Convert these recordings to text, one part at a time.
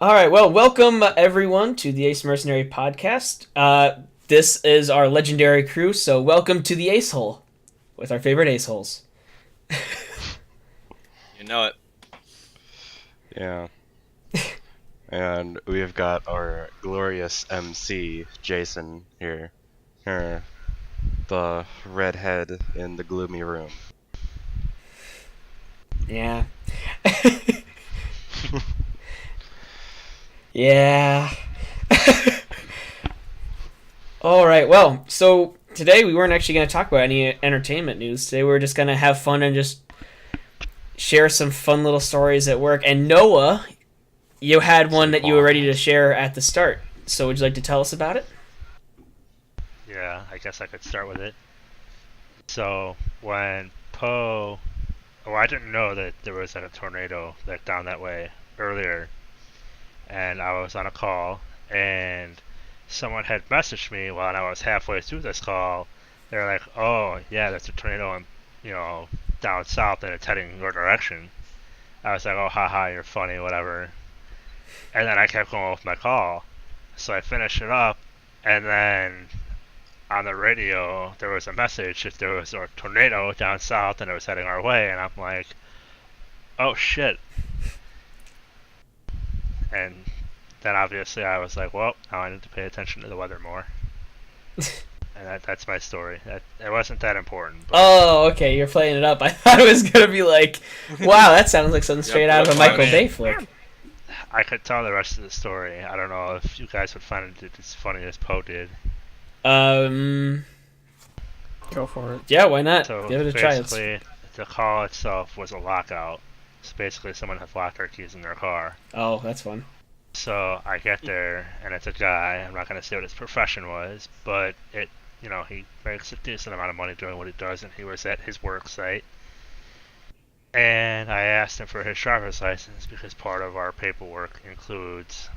All right, well, welcome everyone to the Ace Mercenary podcast. This is our legendary crew, so welcome to the Ace Hole with our favorite Ace Holes. You know it. Yeah, and we've got our glorious MC, Jason, here. Here, the redhead in the gloomy room. Yeah. Yeah. All right, well, so today we weren't actually going to talk about any entertainment news. Today we were just going to have fun and just share some fun little stories at work. And Noah, you had one that you were ready to share at the start. So would you like to tell us about it? Yeah, I guess I could start with it. So when Poe, oh, I didn't know that there was a tornado that down that way earlier, and I was on a call, and someone had messaged me while I was halfway through this call. They're like, "Oh, yeah, there's a tornado, you know, down south, and it's heading your direction." I was like, "Oh, haha, you're funny, whatever." And then I kept going with my call, so I finished it up, and then on the radio there was a message that there was a tornado down south and it was heading our way, and I'm like, oh shit. And then obviously I was like, well, now I need to pay attention to the weather more. And that's my story. It wasn't that important. But Oh, okay, you're playing it up. I thought it was going to be like, wow, that sounds like something straight out of a Michael Bay flick. I could tell the rest of the story. I don't know if you guys would find it as funny as Poe did. Um, Go for it. yeah, why not? So Give it a try. basically, the call itself was a lockout. So basically, someone had locked their keys in their car. Oh, that's fun. So I get there, and it's a guy. I'm not going to say what his profession was, but he makes a decent amount of money doing what he does, and he was at his work site. And I asked him for his driver's license because part of our paperwork includes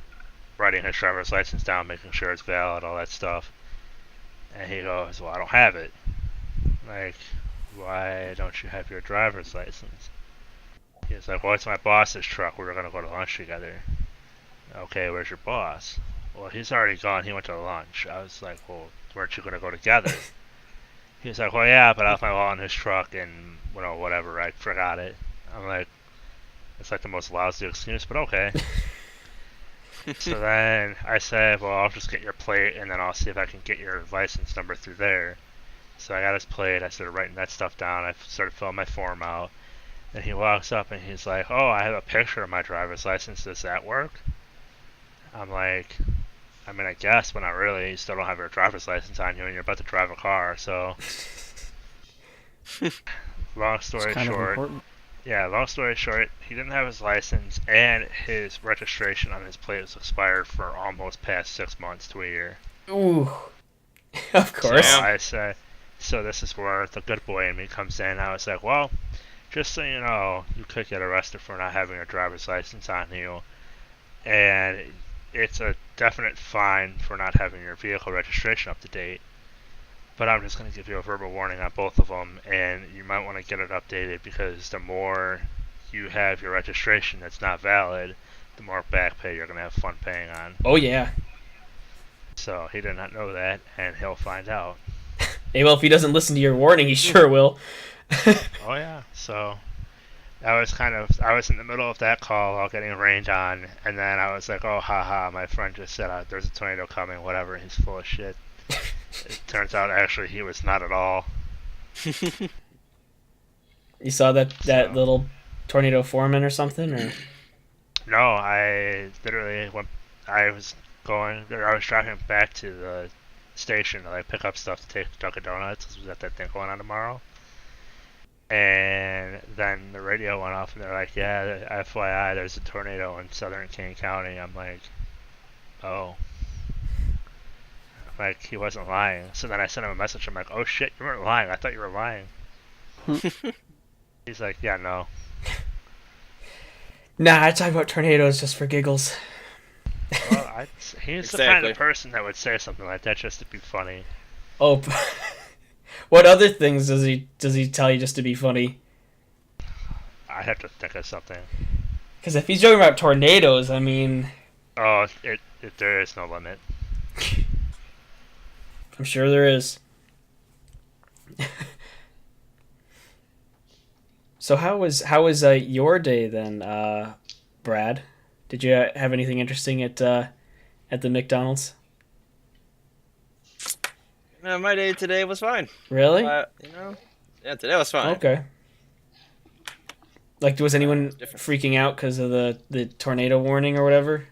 writing his driver's license down, making sure it's valid, all that stuff. And he goes, "Well, I don't have it." Like, why don't you have your driver's license? He's like, "Well, it's my boss's truck. We were going to go to lunch together." Okay, where's your boss? Well, he's already gone. He went to lunch. I was like, well, weren't you going to go together? He was like, well, yeah, but I left my wallet in his truck and, whatever. I forgot it. I'm like, it's like the most lousy excuse, but okay. So then I said, well, I'll just get your plate and then I'll see if I can get your license number through there. So I got his plate. I started writing that stuff down. I started filling my form out. And he walks up and he's like, oh, I have a picture of my driver's license. Does that work? I'm like, I mean, I guess, but not really. You still don't have your driver's license on you and you're about to drive a car, so. Long story It's kind of short. important. Yeah, long story short, he didn't have his license and his registration on his plate was expired for almost past 6 months to a year. Ooh, of course. So I said, so this is where the good boy in me comes in. I was like, well, just so you know, you could get arrested for not having a driver's license on you. And it's a definite fine for not having your vehicle registration up to date. But I'm just going to give you a verbal warning on both of them, and you might want to get it updated because the more you have your registration that's not valid, the more back pay you're going to have fun paying on. Oh, yeah. So he did not know that, and he'll find out. Hey, well, if he doesn't listen to your warning, he sure will. Oh yeah, so I was in the middle of that call all getting rained on, and then I was like, oh haha, my friend just said there's a tornado coming, whatever, he's full of shit. It turns out actually he was not at all. You saw that So- little tornado foreman or something? Or No, I literally I was driving back to the station to like pick up stuff to take to Dunkin' Donuts because we got that thing going on tomorrow. And then the radio went off and they're like, yeah, FYI, there's a tornado in southern Kane County. I'm like, oh. Like, he wasn't lying. So then I sent him a message. I'm like, oh shit, you weren't lying. I thought you were lying. He's like, yeah, no. Nah, I talk about tornadoes just for giggles. Well, he's the kind Exactly. of person that would say something like that just to be funny. Oh, what other things does he tell you just to be funny? I have to think of something. Because if he's joking about tornadoes, I mean, Oh, there is no limit. I'm sure there is. So how was your day then, Brad? Did you have anything interesting at the McDonald's? My day today was fine. Really? Yeah, today was fine. Okay. Like, was anyone Different. freaking out because of the tornado warning or whatever?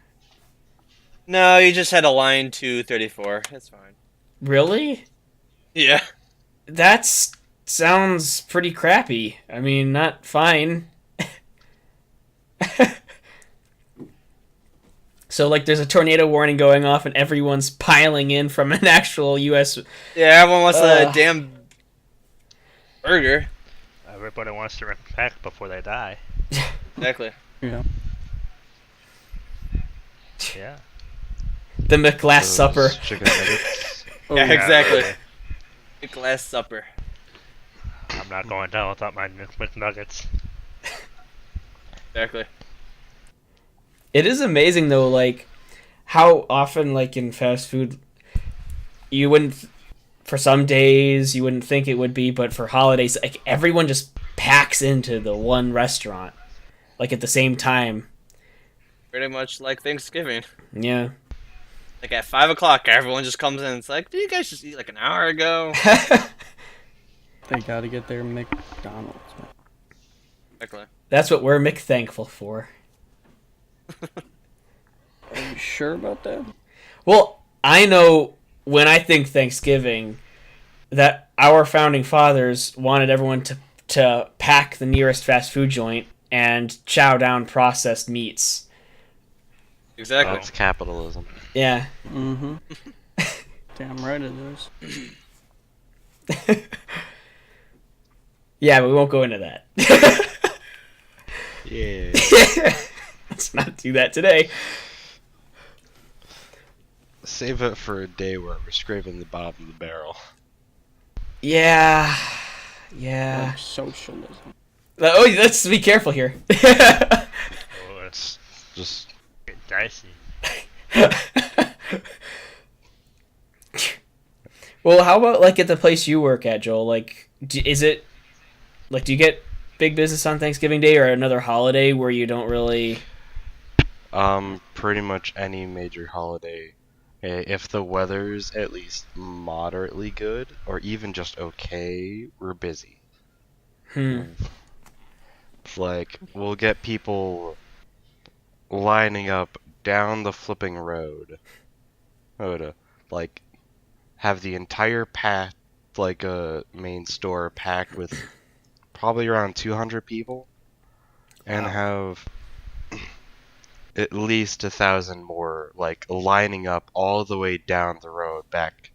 No, you just had a line to 34. That's fine. Really? Yeah. Sounds pretty crappy. I mean, not fine. So, like, there's a tornado warning going off, and everyone's piling in from an actual U.S. Yeah, everyone wants a damn burger. Everybody wants to repent before they die. Exactly. Yeah. Yeah. The McLast Those Supper. Chicken nuggets. Yeah, yeah, exactly. really. Big Last Supper. I'm not going down without my McNuggets. Exactly. It is amazing though, like how often, like in fast food, you wouldn't. For some days, you wouldn't think it would be, but for holidays, like everyone just packs into the one restaurant, like at the same time. Pretty much like Thanksgiving. Yeah. Like at 5 o'clock, everyone just comes in. It's like, did you guys just eat like an hour ago? They gotta get their McDonald's. Man. Exactly. That's what we're McThankful for. Are you sure about that? Well, I know when I think Thanksgiving, that our founding fathers wanted everyone to pack the nearest fast food joint and chow down processed meats. Exactly. That's capitalism. Yeah. Mm-hmm. Damn right it is. Yeah, but we won't go into that. Yeah. Let's not do that today. Save it for a day where we're scraping the bottom of the barrel. Yeah. Yeah. Like socialism. Oh, let's be careful here. Oh, it's Just getting dicey. Well, how about like at the place you work at, Joel? Like, is it like do you get big business on Thanksgiving Day or another holiday where you don't really? pretty much any major holiday. If the weather's at least moderately good, or even just okay, we're busy. It's like, we'll get people lining up down the flipping road. To, like, have the entire path, like a main store packed with probably around 200 people, and have at least 1,000 more, like, lining up all the way down the road back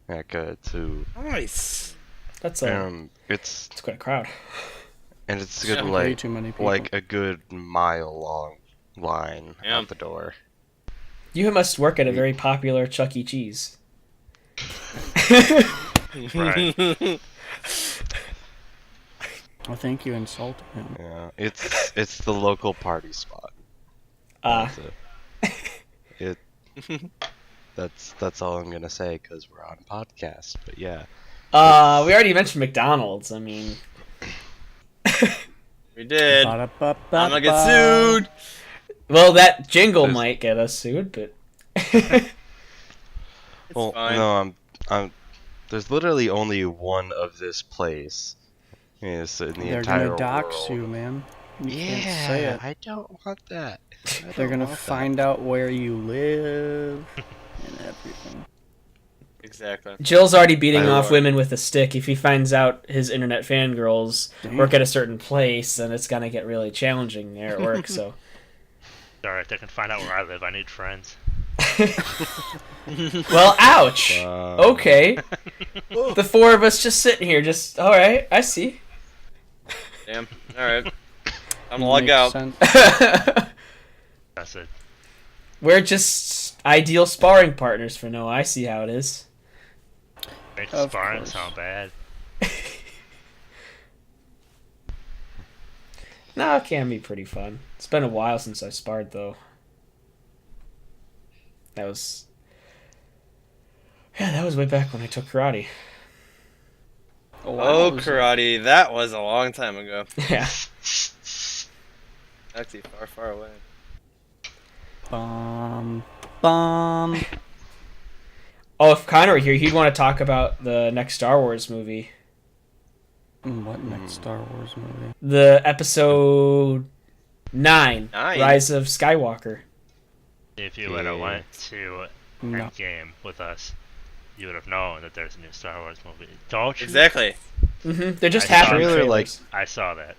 to Nice. That's it's quite a crowd. and it's good Yeah. Way like too many people. like a good mile long line Yeah. out the door. You must work at a very popular Chuck E. Cheese. Right. I think you insulted him. Yeah, it's the local party spot. That's it. That's all I'm gonna say because we're on a podcast. But yeah, We already mentioned McDonald's. I mean, We did. I'm Ba-da-ba-ba-ba. gonna get sued. well, that jingle There's- might get us sued, but It's well, fine. no, I'm. There's literally only one of this place. Yes, in the They're entire gonna dox world. you, man. You can't say it. I don't want that. They're gonna find out where you live and everything. Exactly. Jill's already beating I off know. women with a stick. If he finds out his internet fangirls Damn. work at a certain place, then it's gonna get really challenging there at work. So, Alright, they can find out where I live. I need friends. well, ouch. Wow. Okay, the four of us just sitting here, just all right. I see. Damn. All right. I'm gonna log Makes out. sense. That's it. We're just ideal sparring partners for Noah. I see how it is. Makes Of sparring course. sound bad. No, it can be pretty fun. It's been a while since I sparred though. That was way back when I took karate. Oh, karate. That was a long time ago. Yeah. Actually, far, far away. Bum. Oh, if Connor were here, he'd want to talk about the next Star Wars movie. What next Star Wars movie? The episode 9, Nine? Rise of Skywalker. If you would have Yeah. went to No. Endgame with us, you would have known that there's a new Star Wars movie. Don't you? Exactly. They're just I saw happening the trailer, like- trailers. I saw that.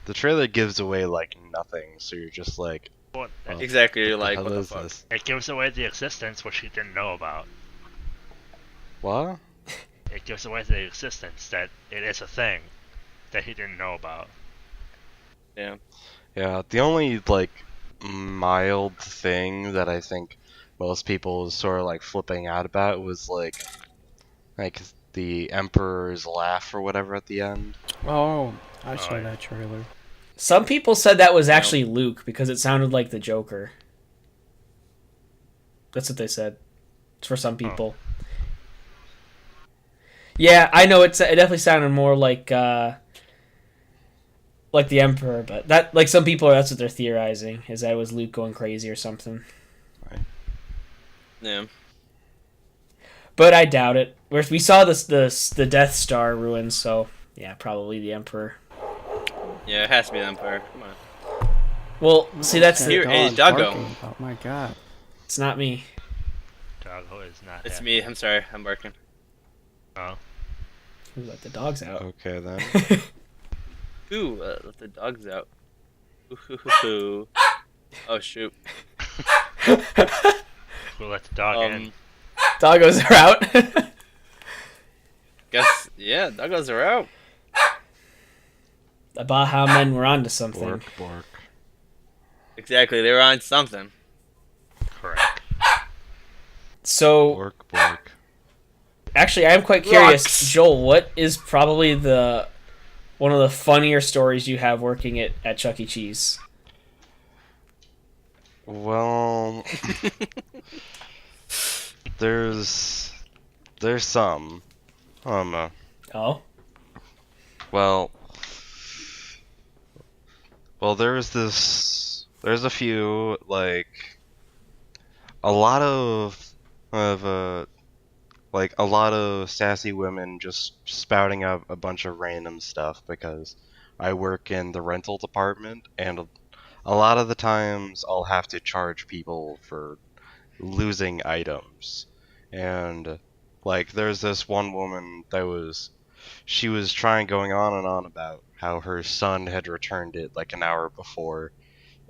The trailer gives away like nothing, so you're just like, What? oh, Exactly. You're what like, the what hell the is fuck? this? It gives away the existence which you didn't know about. What? It gives away the existence that it is a thing that he didn't know about. Yeah. Yeah, the only like mild thing that I think most people was sort of like flipping out about was like the Emperor's laugh or whatever at the end. Oh, I saw yeah. that trailer. Some people said that was actually Luke because it sounded like the Joker. That's what they said. It's for some people. Yeah, I know it definitely sounded more like the Emperor, but that like some people that's what they're theorizing is that it was Luke going crazy or something. Yeah. But I doubt it. We saw the Death Star ruins, so yeah, probably the Emperor. Yeah, it has to be the Empire. Come on. Well, see that's That Here, hey, dog Doggo. barking about- my God. it's not me. Doggo is not. It's happy. me. I'm sorry. I'm barking. Oh. We let the dogs out. Okay then. Ooh, let the dogs out. Ooh. Oh shoot. We'll let the dog in. Doggos are out. Guess yeah, doggos are out. The Baja men were onto something. Bork. Exactly, they were on something. Correct. So Bork. actually, I am quite curious, Rocks. Joel. What is probably one of the funnier stories you have working at Chuck E. Cheese? Well, there's some. Oh, Well, there's a few, like, a lot of sassy women just spouting out a bunch of random stuff because I work in the rental department, and a lot of the times I'll have to charge people for losing items. And, like, there's this one woman she was going on and on about how her son had returned it like an hour before,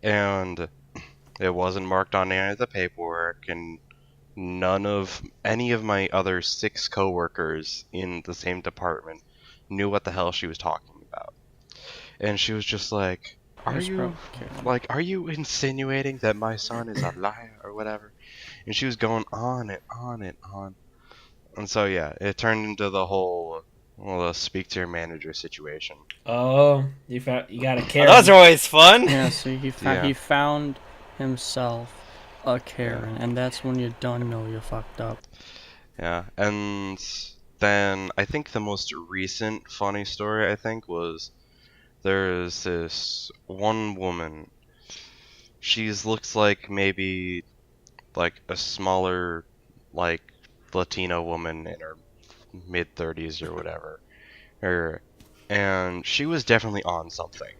and it wasn't marked on any of the paperwork, and any of my other 6 coworkers in the same department knew what the hell she was talking about. And she was just like, are you insinuating that my son is a liar or whatever? And she was going on and on and on. And so yeah, it turned into the whole speak to your manager situation. oh, you got a Karen. Those are always fun. Yeah, see, he Yeah. found himself a Karen, and that's when you done know you fucked up. Yeah, and then I think the most recent funny story was there's this one woman. She looks like maybe like a smaller like Latino woman in her mid-30s or whatever. And she was definitely on something.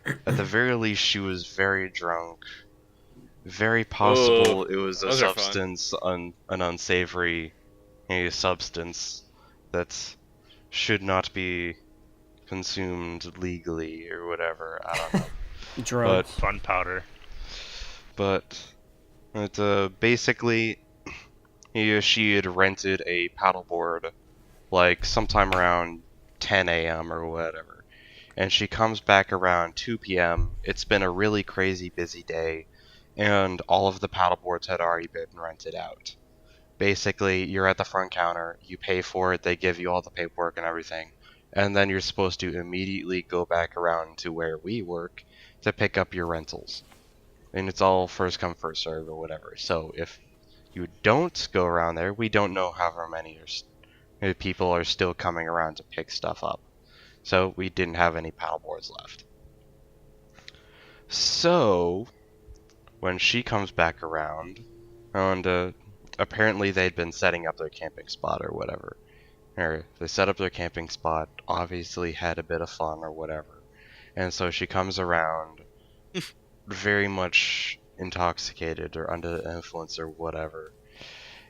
At the very least, she was very drunk. Very possible it was a those are fun. substance, an unsavory substance that should not be consumed legally or whatever. I don't know. Drugs. Fun powder. But basically, she had rented a paddleboard like sometime around 10 a.m. or whatever. And she comes back around 2 p.m. It's been a really crazy busy day, and all of the paddleboards had already been rented out. Basically, you're at the front counter, you pay for it, they give you all the paperwork and everything, and then you're supposed to immediately go back around to where we work to pick up your rentals. And it's all first come, first serve or whatever. So if you don't go around there, we don't know however many people are still coming around to pick stuff up. So we didn't have any paddleboards left. So when she comes back around, and apparently they'd been setting up their camping spot or whatever. Or they set up their camping spot, obviously had a bit of fun or whatever. And so she comes around very much intoxicated or under the influence or whatever.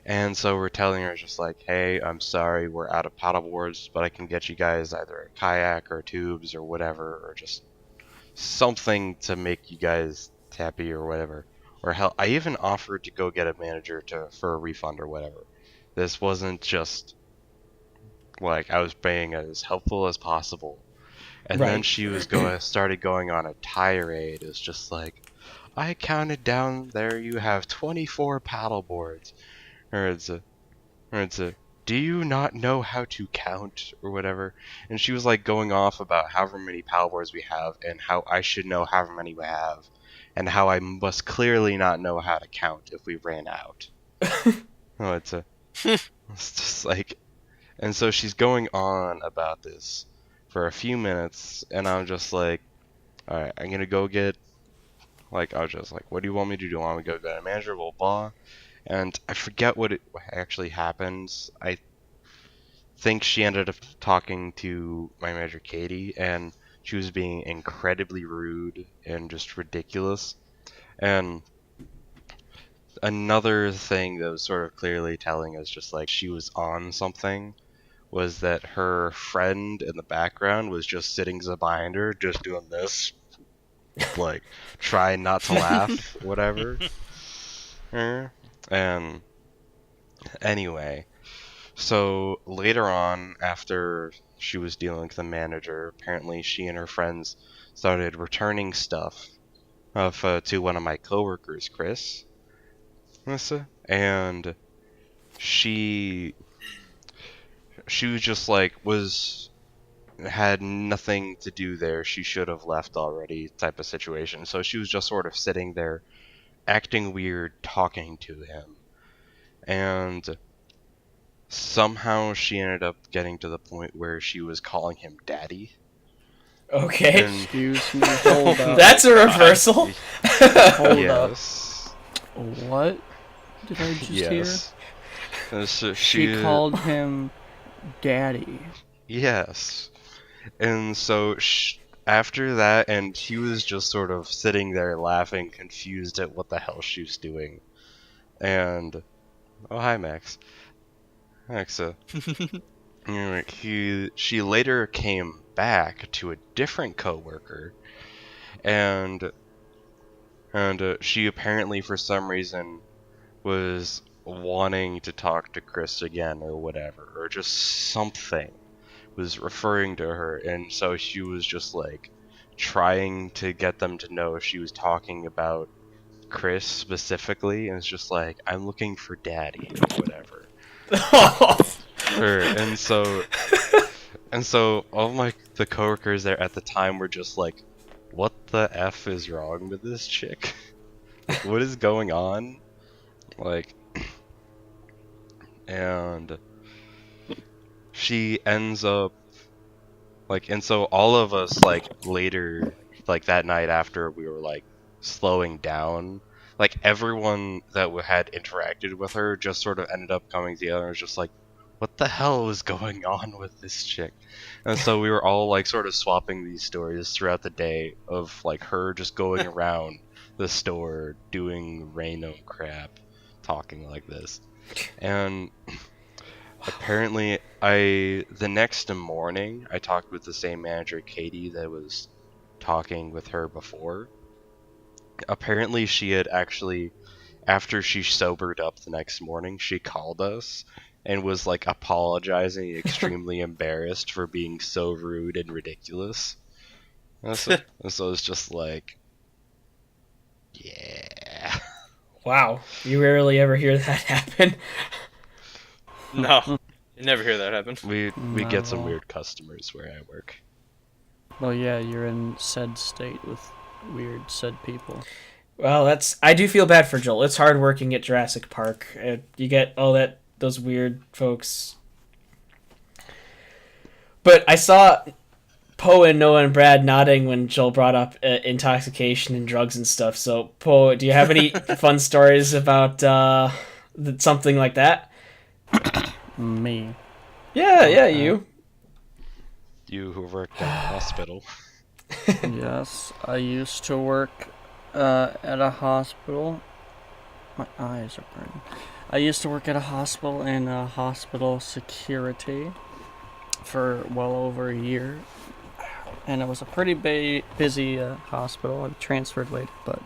And so we're telling her just like, hey, I'm sorry, we're out of paddleboards, but I can get you guys either a kayak or tubes or whatever, or just something to make you guys happy or whatever. Or hell, I even offered to go get a manager for a refund or whatever. This wasn't just like I was being as helpful as possible. And then Right. she was started going on a tirade. It's just like, I counted down there. You have 24 paddleboards, or it's a. Do you not know how to count or whatever? And she was like going off about however many paddleboards we have and how I should know however many we have, and how I must clearly not know how to count if we ran out. Oh, it's just like, and so she's going on about this for a few minutes, and I'm just like, alright, I'm gonna go get, like, I was just like, what do you want me to do? I want me to go get a manager, blah, blah. And I forget what actually happened. I think she ended up talking to my manager, Katie, and she was being incredibly rude and just ridiculous. And another thing that was sort of clearly telling us just like she was on something was that her friend in the background was just sitting behind her, just doing this, like, trying not to laugh, whatever. And anyway, so later on, after she was dealing with the manager, apparently she and her friends started returning stuff to one of my coworkers, Chris, and she was just like had nothing to do there. She should have left already, type of situation. So she was just sort of sitting there, acting weird, talking to him, and somehow she ended up getting to the point where she was calling him daddy. Okay. And Excuse me, hold up. That's a reversal. Hold yes, up. What did I just hear? yes. And so She called him daddy. Yes. And so after that, and he was just sort of sitting there laughing, confused at what the hell she was doing. And oh, hi Max. Maxa. She later came back to a different coworker, and she apparently for some reason was wanting to talk to Chris again or whatever, or just something was referring to her, and so she was just like trying to get them to know she was talking about Chris specifically, and it's just like, I'm looking for daddy or whatever. And so all the coworkers there at the time were just like, what the F is wrong with this chick? What is going on? Like, and she ends up like, and so all of us like later, like that night after we were like slowing down, like everyone that had interacted with her just sort of ended up coming together and was just like, what the hell is going on with this chick? And so we were all like sort of swapping these stories throughout the day of like her just going around the store doing random crap, talking like this. And apparently the next morning I talked with the same manager, Katie, that was talking with her before. Apparently she had actually, after she sobered up the next morning, she called us and was like apologizing, extremely embarrassed for being so rude and ridiculous. And so it's just like, yeah. Wow, you rarely ever hear that happen. No, you never hear that happen. We Not get at some all. weird customers where I work. Well, yeah, you're in said state with weird said people. Well, I do feel bad for Joel. It's hard working at Jurassic Park. You get those weird folks. But I saw Poe and Noah and Brad nodding when Joel brought up intoxication and drugs and stuff. So, Poe, do you have any fun stories about something like that? Me. Yeah, you. You who worked at a hospital. Yes, I used to work at a hospital. My eyes are burning. I used to work at a hospital in hospital security for well over a year. And it was a pretty busy hospital. I transferred later, but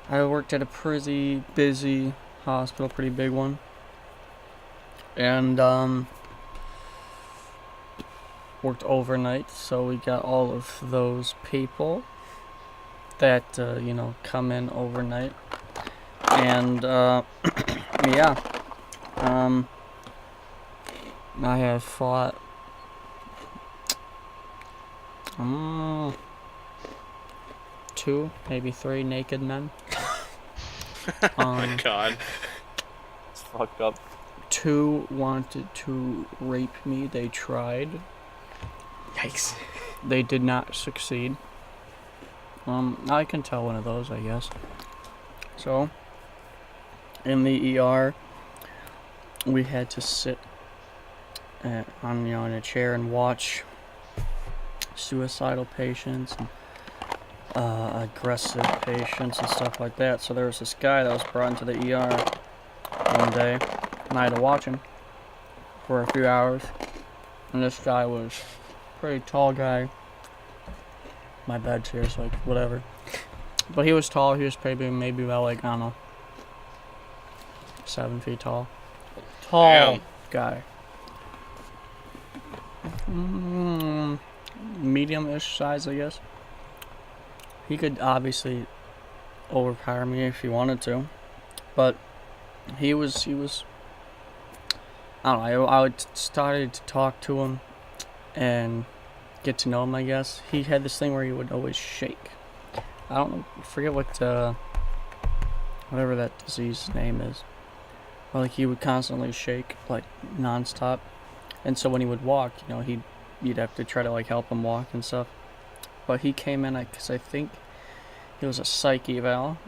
I worked at a pretty busy hospital, pretty big one. And worked overnight, so we got all of those people that come in overnight. And yeah, I have fought two, maybe three naked men. Oh my god. It's fucked up. Two wanted to rape me. They tried. Yikes. They did not succeed. I can tell one of those, I guess. So, in the ER, we had to sit on in a chair and watch suicidal patients and aggressive patients and stuff like that. So there was this guy that was brought into the ER one day, and I had to watch him for a few hours. And this guy was a pretty tall guy. My bed's here, so like whatever. But he was tall. He was maybe about like, I don't know, 7 feet tall. Tall guy. Medium-ish size, I guess. He could obviously overpower me if he wanted to, but he was. I don't know. I started to talk to him and get to know him, I guess. He had this thing where he would always shake. I don't know, forget what whatever that disease name is. But like he would constantly shake like nonstop, and so when he would walk, you'd have to try to like help him walk and stuff. But he came in because I think he was a psych eval,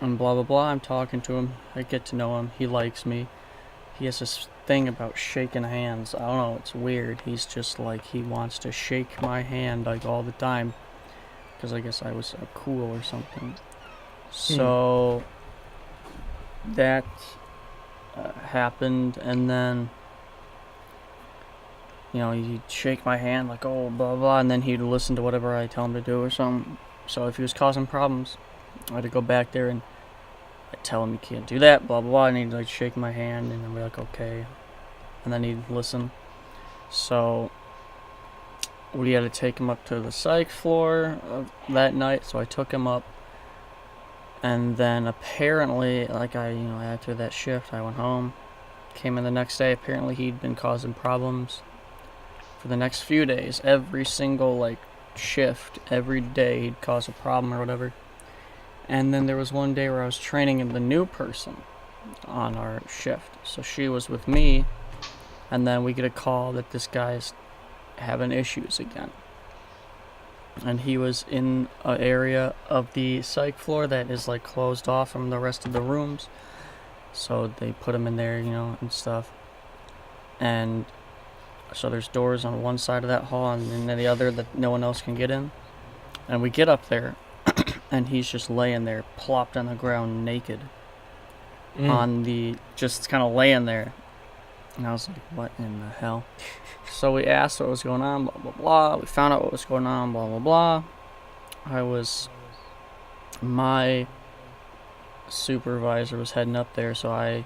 and blah blah blah. I'm talking to him. I get to know him. He likes me. He has this thing about shaking hands. I don't know. It's weird. He's just like he wants to shake my hand like all the time. Because I guess I was cool or something. So that happened, and then he'd shake my hand like, oh, blah blah, and then he'd listen to whatever I tell him to do or something. So if he was causing problems, I had to go back there and I'd tell him you can't do that, blah blah blah, and he'd like shake my hand, and I'd be like, okay, and then he'd listen. So we had to take him up to the psych floor that night, so I took him up. And then apparently, like after that shift, I went home, came in the next day. Apparently he'd been causing problems for the next few days. Every single shift, every day he'd cause a problem or whatever. And then there was one day where I was training the new person on our shift. So she was with me, and then we get a call that this guy's having issues again. And he was in an area of the psych floor that is closed off from the rest of the rooms. So they put him in there, and stuff. And so there's doors on one side of that hall and then the other that no one else can get in. And we get up there, and he's just laying there, plopped on the ground naked. Just kind of laying there. And I was like, what in the hell? So we asked what was going on, blah, blah, blah. We found out what was going on, blah, blah, blah. My supervisor was heading up there, so I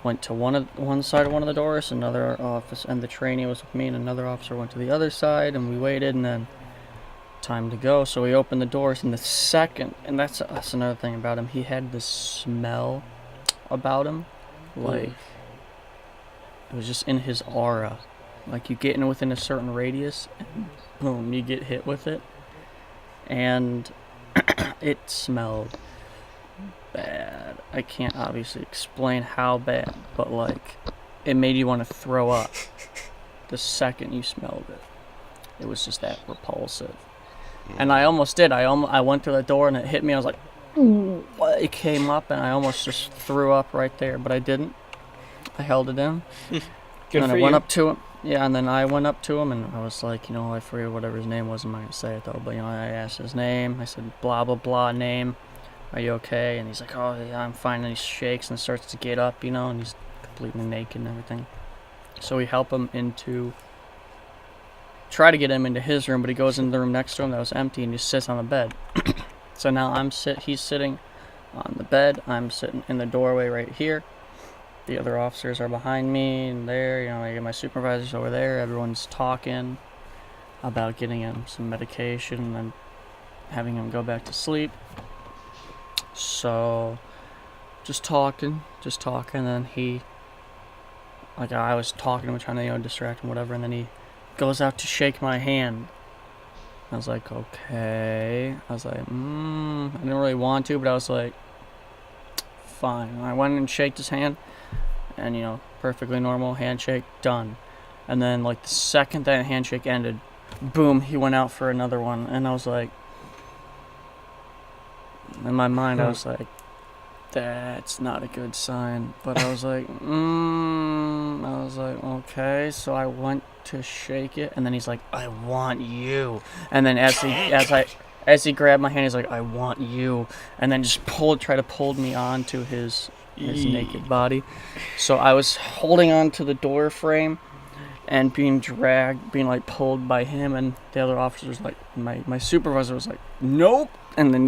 went to one side of one of the doors, another office, and the trainee was with me, and another officer went to the other side, and we waited, and then time to go. So we opened the doors, and and that's another thing about him, he had this smell about him, it was just in his aura. You get in within a certain radius, and boom, you get hit with it. And it smelled bad. I can't obviously explain how bad, but like, it made you want to throw up the second you smelled it. It was just that repulsive. And I almost did. I went to the door and it hit me. I was like, it came up and I almost just threw up right there, but I didn't. I held it in. Good and for I went you. up to him. Yeah, and then I went up to him and I was like, I forget whatever his name was. I'm not going to say it though, but I asked his name. I said, blah, blah, blah name. Are you okay? And he's like, oh, yeah, I'm fine. And he shakes and starts to get up, and he's completely naked and everything. So we help him try to get him into his room, but he goes into the room next to him that was empty and just sits on the bed. So now he's sitting on the bed. I'm sitting in the doorway right here. The other officers are behind me and there, I get my supervisors over there. Everyone's talking about getting him some medication and having him go back to sleep. So, just talking, and then I was talking to him, trying to, distract him, whatever, and then he goes out to shake my hand. I was like, okay. I was like, I didn't really want to, but I was like, fine. And I went and shaked his hand, and, perfectly normal handshake, done. And then, like, the second that handshake ended, boom, he went out for another one, and I was like, in my mind, I was like, that's not a good sign. But I was like, okay. So I went to shake it, and then he's like, I want you. And then as he grabbed my hand, he's like, I want you. And then just tried to pull me onto his naked body. So I was holding on to the door frame and being pulled by him, and the other officer was like, my supervisor was like, nope. And then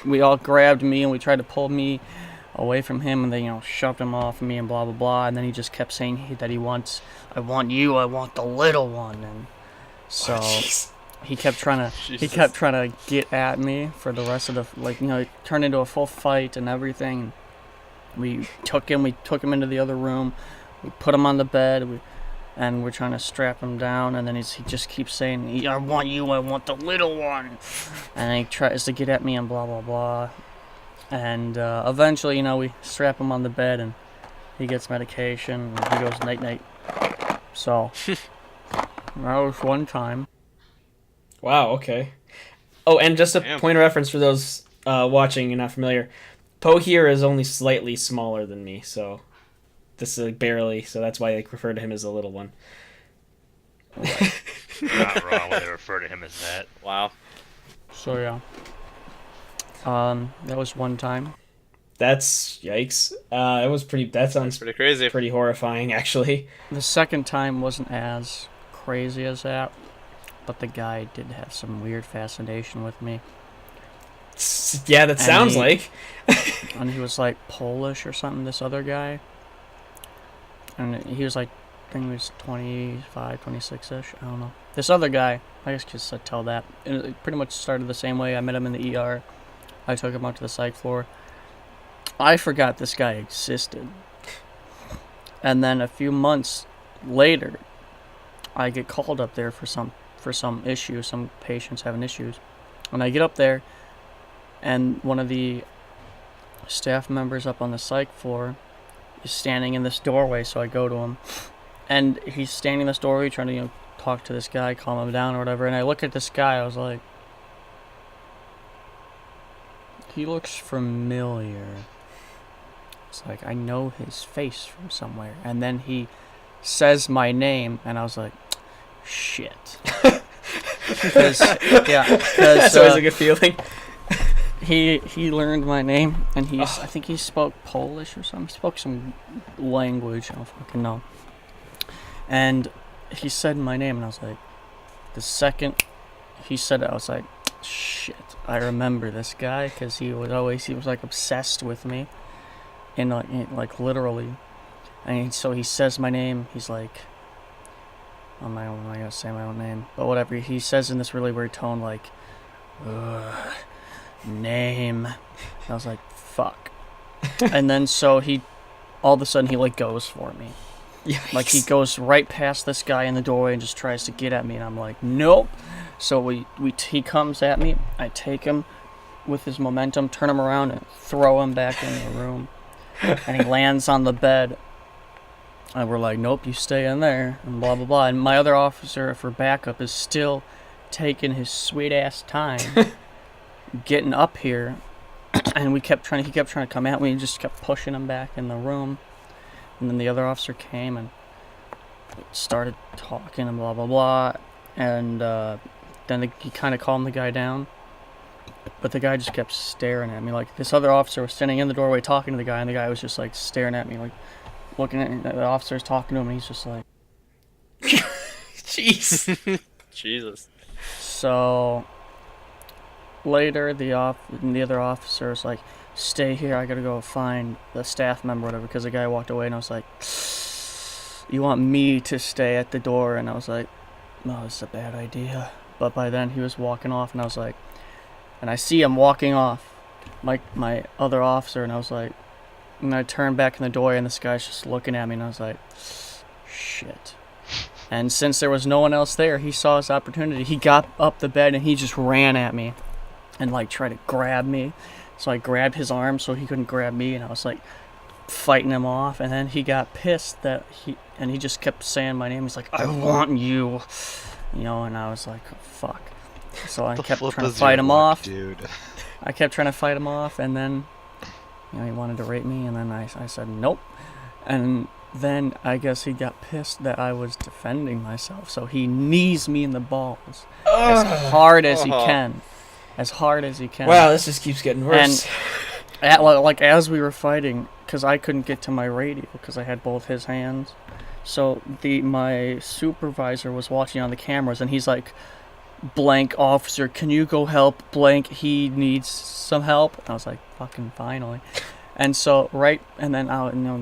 we all grabbed me and we tried to pull me away from him, and they shoved him off of me and blah blah blah. And then he just kept saying that I want you, I want the little one. And so he kept trying to get at me for the rest of the it turned into a full fight and everything. We took him into the other room, we put him on the bed, and we're trying to strap him down, and then he just keeps saying, I want you, I want the little one. And he tries to get at me and blah, blah, blah. And eventually, we strap him on the bed, and he gets medication, and he goes night-night. So, that was one time. Wow, okay. Oh, and just a Damn. point of reference for those watching and not familiar, Poe here is only slightly smaller than me, so this is barely, so that's why I refer to him as the little one. You're not wrong when they refer to him as that. Wow. So, yeah. That was one time. That's yikes. That sounds Pretty crazy. pretty horrifying, actually. The second time wasn't as crazy as that, but the guy did have some weird fascination with me. Yeah, that sounds like. And he was like Polish or something, this other guy. And he was like, I think he was 25, 26-ish, I don't know. This other guy, I guess just tell that. It pretty much started the same way. I met him in the ER. I took him out to the psych floor. I forgot this guy existed. And then a few months later, I get called up there for some issue, some patients having issues. And I get up there, and one of the staff members up on the psych floor is standing in this doorway, so I go to him. And he's standing in this doorway trying to, talk to this guy, calm him down or whatever. And I look at this guy, I was like, he looks familiar. It's like, I know his face from somewhere. And then he says my name, and I was like, shit. Because That's always a good feeling. he learned my name, and I think he spoke Polish or something. He spoke some language, I don't fucking know. And he said my name, and I was like, the second he said it, I was like, shit, I remember this guy, because he was like obsessed with me, and like literally. And so he says my name, he's like, I'm not gonna say my own name, but whatever, he says in this really weird tone, like, name. And I was like, fuck. And then so all of a sudden he goes for me. Yikes. Like, he goes right past this guy in the doorway and just tries to get at me, and I'm like, nope. So he comes at me, I take him, with his momentum, turn him around and throw him back in the room. And he lands on the bed. And we're like, nope, you stay in there, and blah, blah, blah. And my other officer for backup is still taking his sweet-ass time getting up here. And he kept trying to come at me, and just kept pushing him back in the room. And then the other officer came and started talking and blah, blah, blah. And then he kind of calmed the guy down. But the guy just kept staring at me. Like, this other officer was standing in the doorway talking to the guy, and the guy was just, like, staring at me, like, looking at me. The officer's talking to him, and he's just like... Jeez. Jesus. So, later, the other officer's like, stay here, I gotta go find the staff member or whatever, because the guy walked away, and I was like, you want me to stay at the door? And I was like, no, this is a bad idea. But by then, he was walking off, and I was like... And I see him walking off, my other officer, and I was like... And I turned back in the door, and this guy's just looking at me, and I was like, shit. And since there was no one else there, he saw his opportunity. He got up the bed, and he just ran at me and, like, tried to grab me. So I grabbed his arm so he couldn't grab me, and I was, like, fighting him off. And then he got pissed that he just kept saying my name. He's like, I want you. You know, and I was like, oh, fuck. So I kept trying to fight him off. Dude. I kept trying to fight him off, and then, you know, he wanted to rape me, and then I said nope. And then I guess he got pissed that I was defending myself, so he knees me in the balls as hard as he can. As hard as he can. Wow, this just keeps getting worse. And as we were fighting, because I couldn't get to my radio because I had both his hands, so my supervisor was watching on the cameras, and he's like, blank officer, can you go help blank, he needs some help? And I was like, fucking finally. And so and then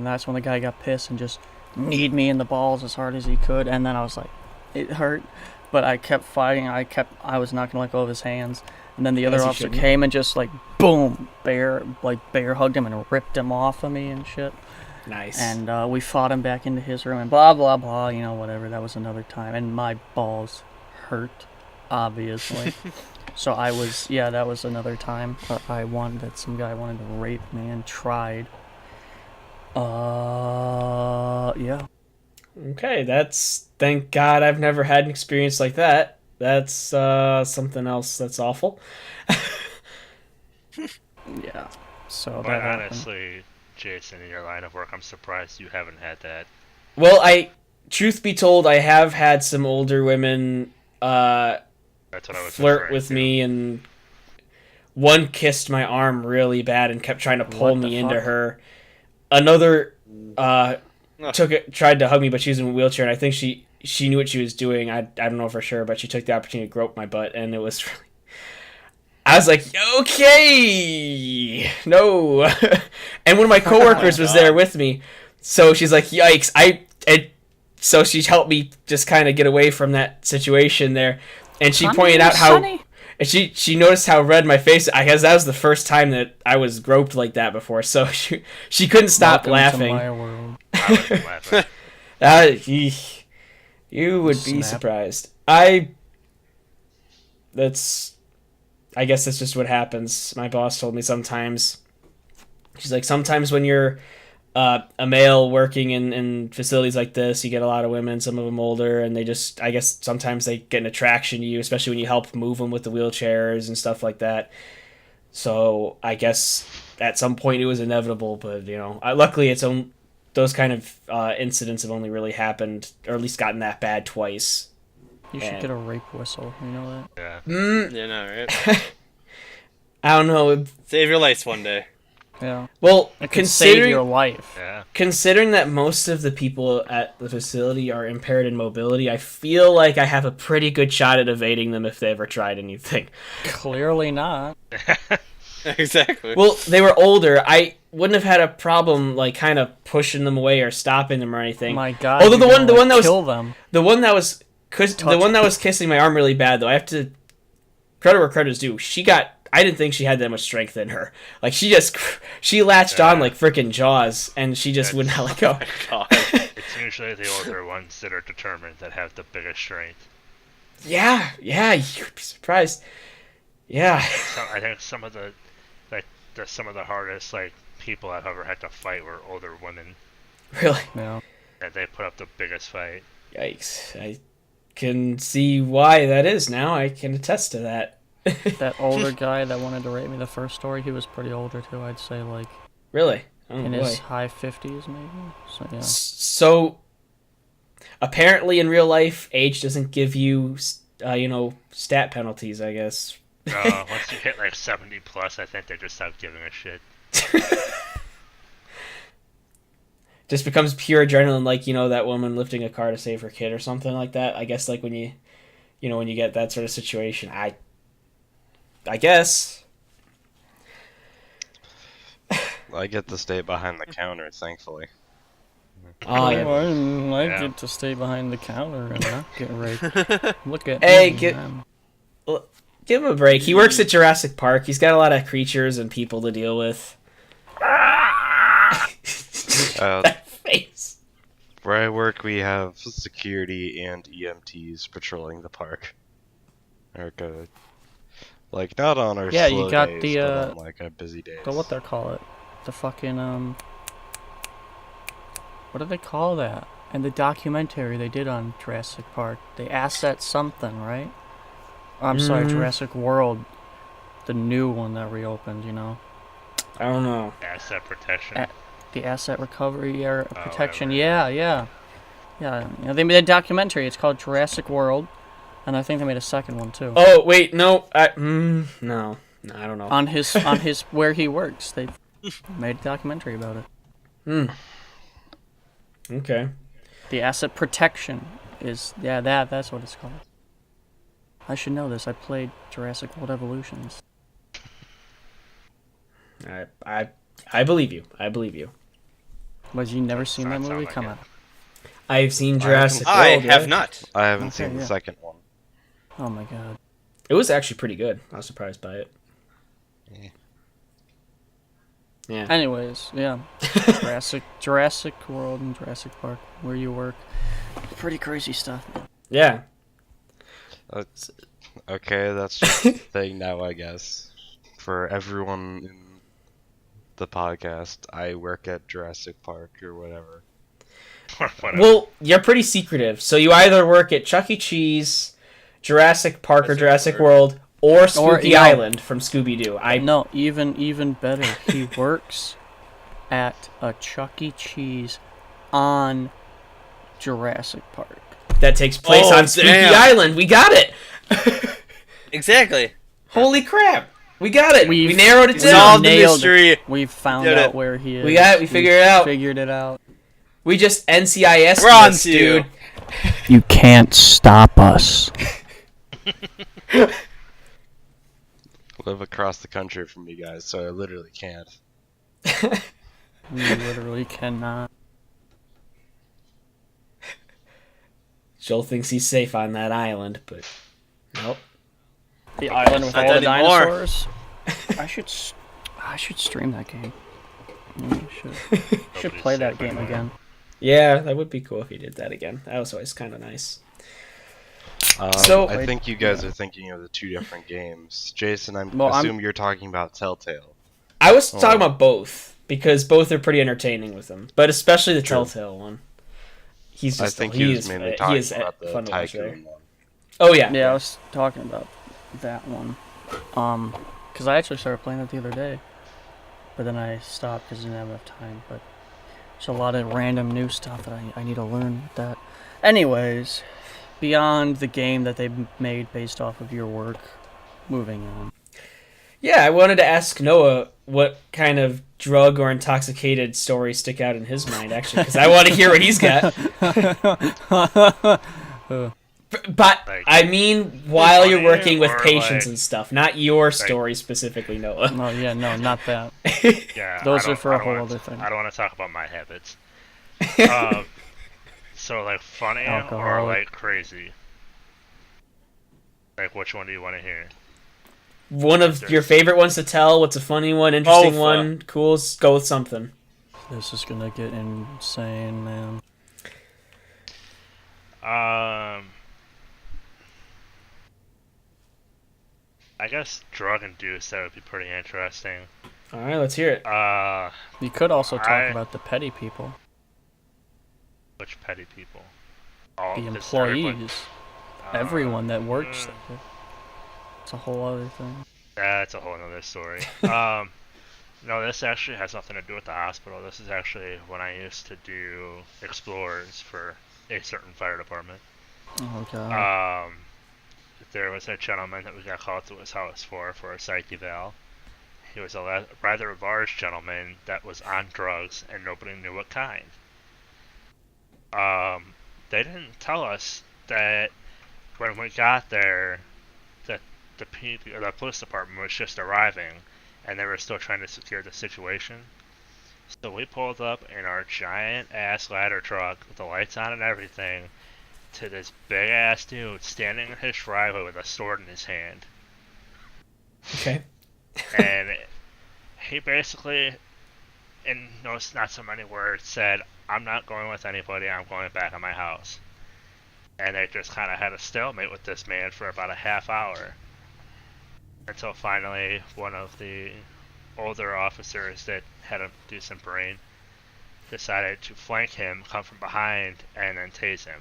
that's when the guy got pissed and just kneed me in the balls as hard as he could. And then I was like, it hurt, but I kept fighting. I was not gonna let go of his hands. And then the other officer came and just like boom, bear hugged him and ripped him off of me and shit. Nice. And we fought him back into his room and blah blah blah, you know, whatever. That was another time, and my balls hurt, obviously. So that was another time that some guy wanted to rape me and tried. Yeah. Okay, thank God I've never had an experience like that. That's something else that's awful. Yeah. So But that happened. honestly, Jason, in your line of work, I'm surprised you haven't had that. Well, truth be told, I have had some older women That's what I was flirt referring with to. me, and one kissed my arm really bad and kept trying to pull What the me into fuck? her. Another tried to hug me, but she was in a wheelchair, and I think she knew what she was doing. I don't know for sure, but she took the opportunity to grope my butt, and it was really... I was like, okay, no. And one of my coworkers was there with me, so she's like, yikes. So she helped me just kind of get away from that situation there. And she pointed out how, and she noticed how red my face. I guess that was the first time that I was groped like that before. So she couldn't stop Welcome to laughing. my world. I wasn't laughing. You would be Snap. surprised. I guess that's just what happens. My boss told me sometimes. She's like, sometimes when you're a male working in facilities like this, you get a lot of women, some of them older, and I guess sometimes they get an attraction to you, especially when you help move them with the wheelchairs and stuff like that. So I guess at some point it was inevitable, but luckily those kind of incidents have only really happened, or at least gotten that bad twice. You should get a rape whistle. You know that? Yeah. You know, right? I don't know. Save your life one day. Yeah. Well, It could save your considering life. Yeah. considering that most of the people at the facility are impaired in mobility, I feel like I have a pretty good shot at evading them if they ever tried anything. Clearly not. Exactly. Well, they were older. I wouldn't have had a problem like kind of pushing them away or stopping them or anything. My God. Although you're the gonna, one that was kill them. the one that was kissing my arm really bad though. I have to credit where credit's due. I didn't think she had that much strength in her. Like she latched on like frickin' Jaws, and she just would not let go. God. It's usually the older ones that are determined that have the biggest strength. Yeah, you'd be surprised. Yeah. I think some of the some of the hardest like people I've ever had to fight were older women. Really? Yeah. That they put up the biggest fight. Yikes. I can see why that is now. I can attest to that. That older guy that wanted to rape me the first story, he was pretty older too. I'd say like Really? Oh, in boy. his high 50s maybe. So yeah. So, apparently in real life, age doesn't give you, stat penalties, I guess. Once you hit like 70 plus, I think they just stop giving a shit. Just becomes pure adrenaline, like, that woman lifting a car to save her kid or something like that. I guess, like, when you get that sort of situation, I guess. I get to stay behind the counter, thankfully. Oh, I yeah. get to stay behind the counter and not get raped. Look at Hey, me. give him a break. He works at Jurassic Park. He's got a lot of creatures and people to deal with. That face. Where I work, we have security and EMTs patrolling the park. Like, not on our Yeah, slow you got days, the, but on, like, our busy days. So what they call it? The fucking what do they call that? And the documentary they did on Jurassic Park, they asset something, right? I'm sorry, Jurassic World, the new one that reopened. I don't know. Asset protection. The asset recovery or protection. whatever. Yeah. They made a documentary. It's called Jurassic World, and I think they made a second one too. Oh, wait, no. No, I don't know. On his where he works, they made a documentary about it. Okay. The asset protection is that's what it's called. I should know this. I played Jurassic World Evolutions. I believe you. I believe you. But you never seen that Sounds movie? like Come it. on. I've seen Jurassic World. I yeah. have not. I haven't Okay, seen the yeah. second one. Oh my god. It was actually pretty good. I was surprised by it. Yeah. Anyways, yeah. Jurassic World and Jurassic Park, where you work. Pretty crazy stuff, man. Yeah. Okay, that's just the thing now, I guess. For everyone in the podcast, I work at Jurassic Park or whatever. Or whatever. Well, you're pretty secretive. So you either work at Chuck E. Cheese, Jurassic Park or Jurassic World, or Spooky Island from Scooby-Doo. No, even better. He works at a Chuck E. Cheese on Jurassic Park. That takes place Oh, on Spooky damn. Island. We got it. Exactly. Holy crap. We got it. We We've narrowed it down. Solved the nailed mystery. We found Did out it. where he is. We got it. We figured it out. Figured it out. We just NCIS We're on this, to you. dude. You can't stop us. Live across the country from you guys, so I literally can't. We literally cannot. Joel thinks he's safe on that island, but nope. The island with Not all the anymore. dinosaurs. I should stream that game. I should play that game again. Yeah, that would be cool if you did that again. That was always kind of nice. So I think you guys are thinking of the two different games. Jason, I Well, I'm- assume you're talking about Telltale. I was Oh. talking about both because both are pretty entertaining with them, but especially the Telltale one. He's I just think he he was is mainly he talking is about the fun to watch there. Tycoon one. Oh yeah. Yeah, I was talking about that one. Because I actually started playing it the other day, but then I stopped because I didn't have enough time. But there's a lot of random new stuff that I need to learn with that. Anyways, beyond the game that they made based off of your work, moving on. Yeah, I wanted to ask Noah what kind of drug or intoxicated stories stick out in his mind, actually, because I want to hear what he's got. But Like, I mean, while you're funny working with or, patients like- and stuff, not your story specifically, Noah. Oh yeah, no, not that. Yeah, Those I are for don't a whole wanna- other thing. I don't want to talk about my habits. So like funny or Alcoholic. like crazy? Like which one do you want to hear? One of your favorite ones to tell. What's a funny one, interesting Both, one, cool? Go with something. This is gonna get insane, man. I guess drug induced, that would be pretty interesting. All right, let's hear it. You could also talk I- about the petty people, Which petty people? All the just everybody- employees, everyone that works mm, there. It's a whole other thing. That's a whole other story. No, this actually has nothing to do with the hospital. This is actually when I used to do explorers for a certain fire department. Oh god. There was a gentleman that we got called to his house for a psych eval. He was a rather large gentleman that was on drugs, and nobody knew what kind. They didn't tell us that when we got there, that the police department was just arriving, and they were still trying to secure the situation. So we pulled up in our giant ass ladder truck with the lights on and everything to this big ass dude standing in his driveway with a sword in his hand. Okay. And he basically, in not so many words, said, "I'm not going with anybody, I'm going back to my house." And they just kind of had a stalemate with this man for about a half hour. Until finally, one of the older officers that had a decent brain decided to flank him, come from behind, and then tase him.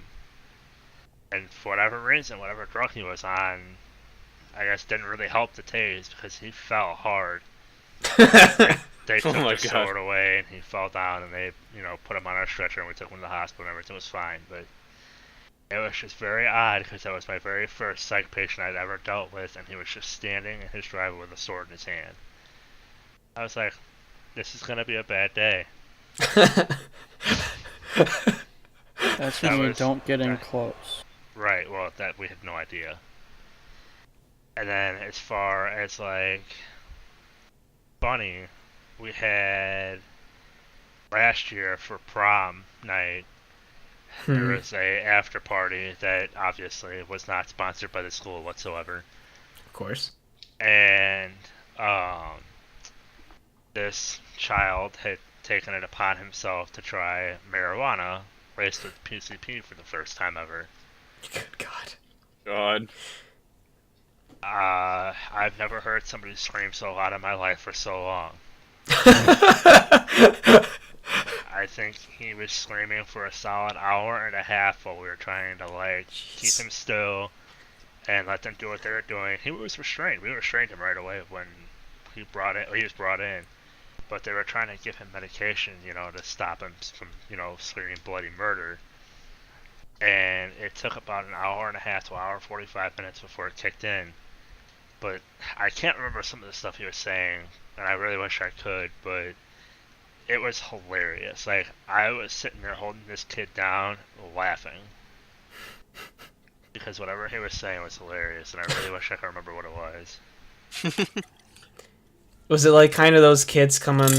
And for whatever reason, whatever drug he was on, I guess didn't really help the tase because he fell hard. They took Oh my the God. sword away, and he fell down, and they, put him on a stretcher, and we took him to the hospital, and everything was fine. But it was just very odd because that was my very first psych patient I'd ever dealt with, and he was just standing in his driveway with a sword in his hand. I was like, this is gonna be a bad day. That's that when you was- don't get in close. Right, well, that we had no idea. And then as far as, like, funny, we had last year for prom night, there was a after party that obviously was not sponsored by the school whatsoever. Of course. And this child had taken it upon himself to try marijuana laced with PCP for the first time ever. Good God. God. I've never heard somebody scream so loud in my life for so long. I think he was screaming for a solid hour and a half while we were trying to, like, keep him still and let them do what they were doing. He was restrained. We restrained him right away when he was brought in. But they were trying to give him medication, to stop him from, screaming bloody murder. And it took about an hour and a half to an hour and 45 minutes before it kicked in. But I can't remember some of the stuff he was saying, and I really wish I could, but it was hilarious. Like, I was sitting there holding this kid down, laughing. Because whatever he was saying was hilarious, and I really wish I could remember what it was. Was it like kind of those kids coming,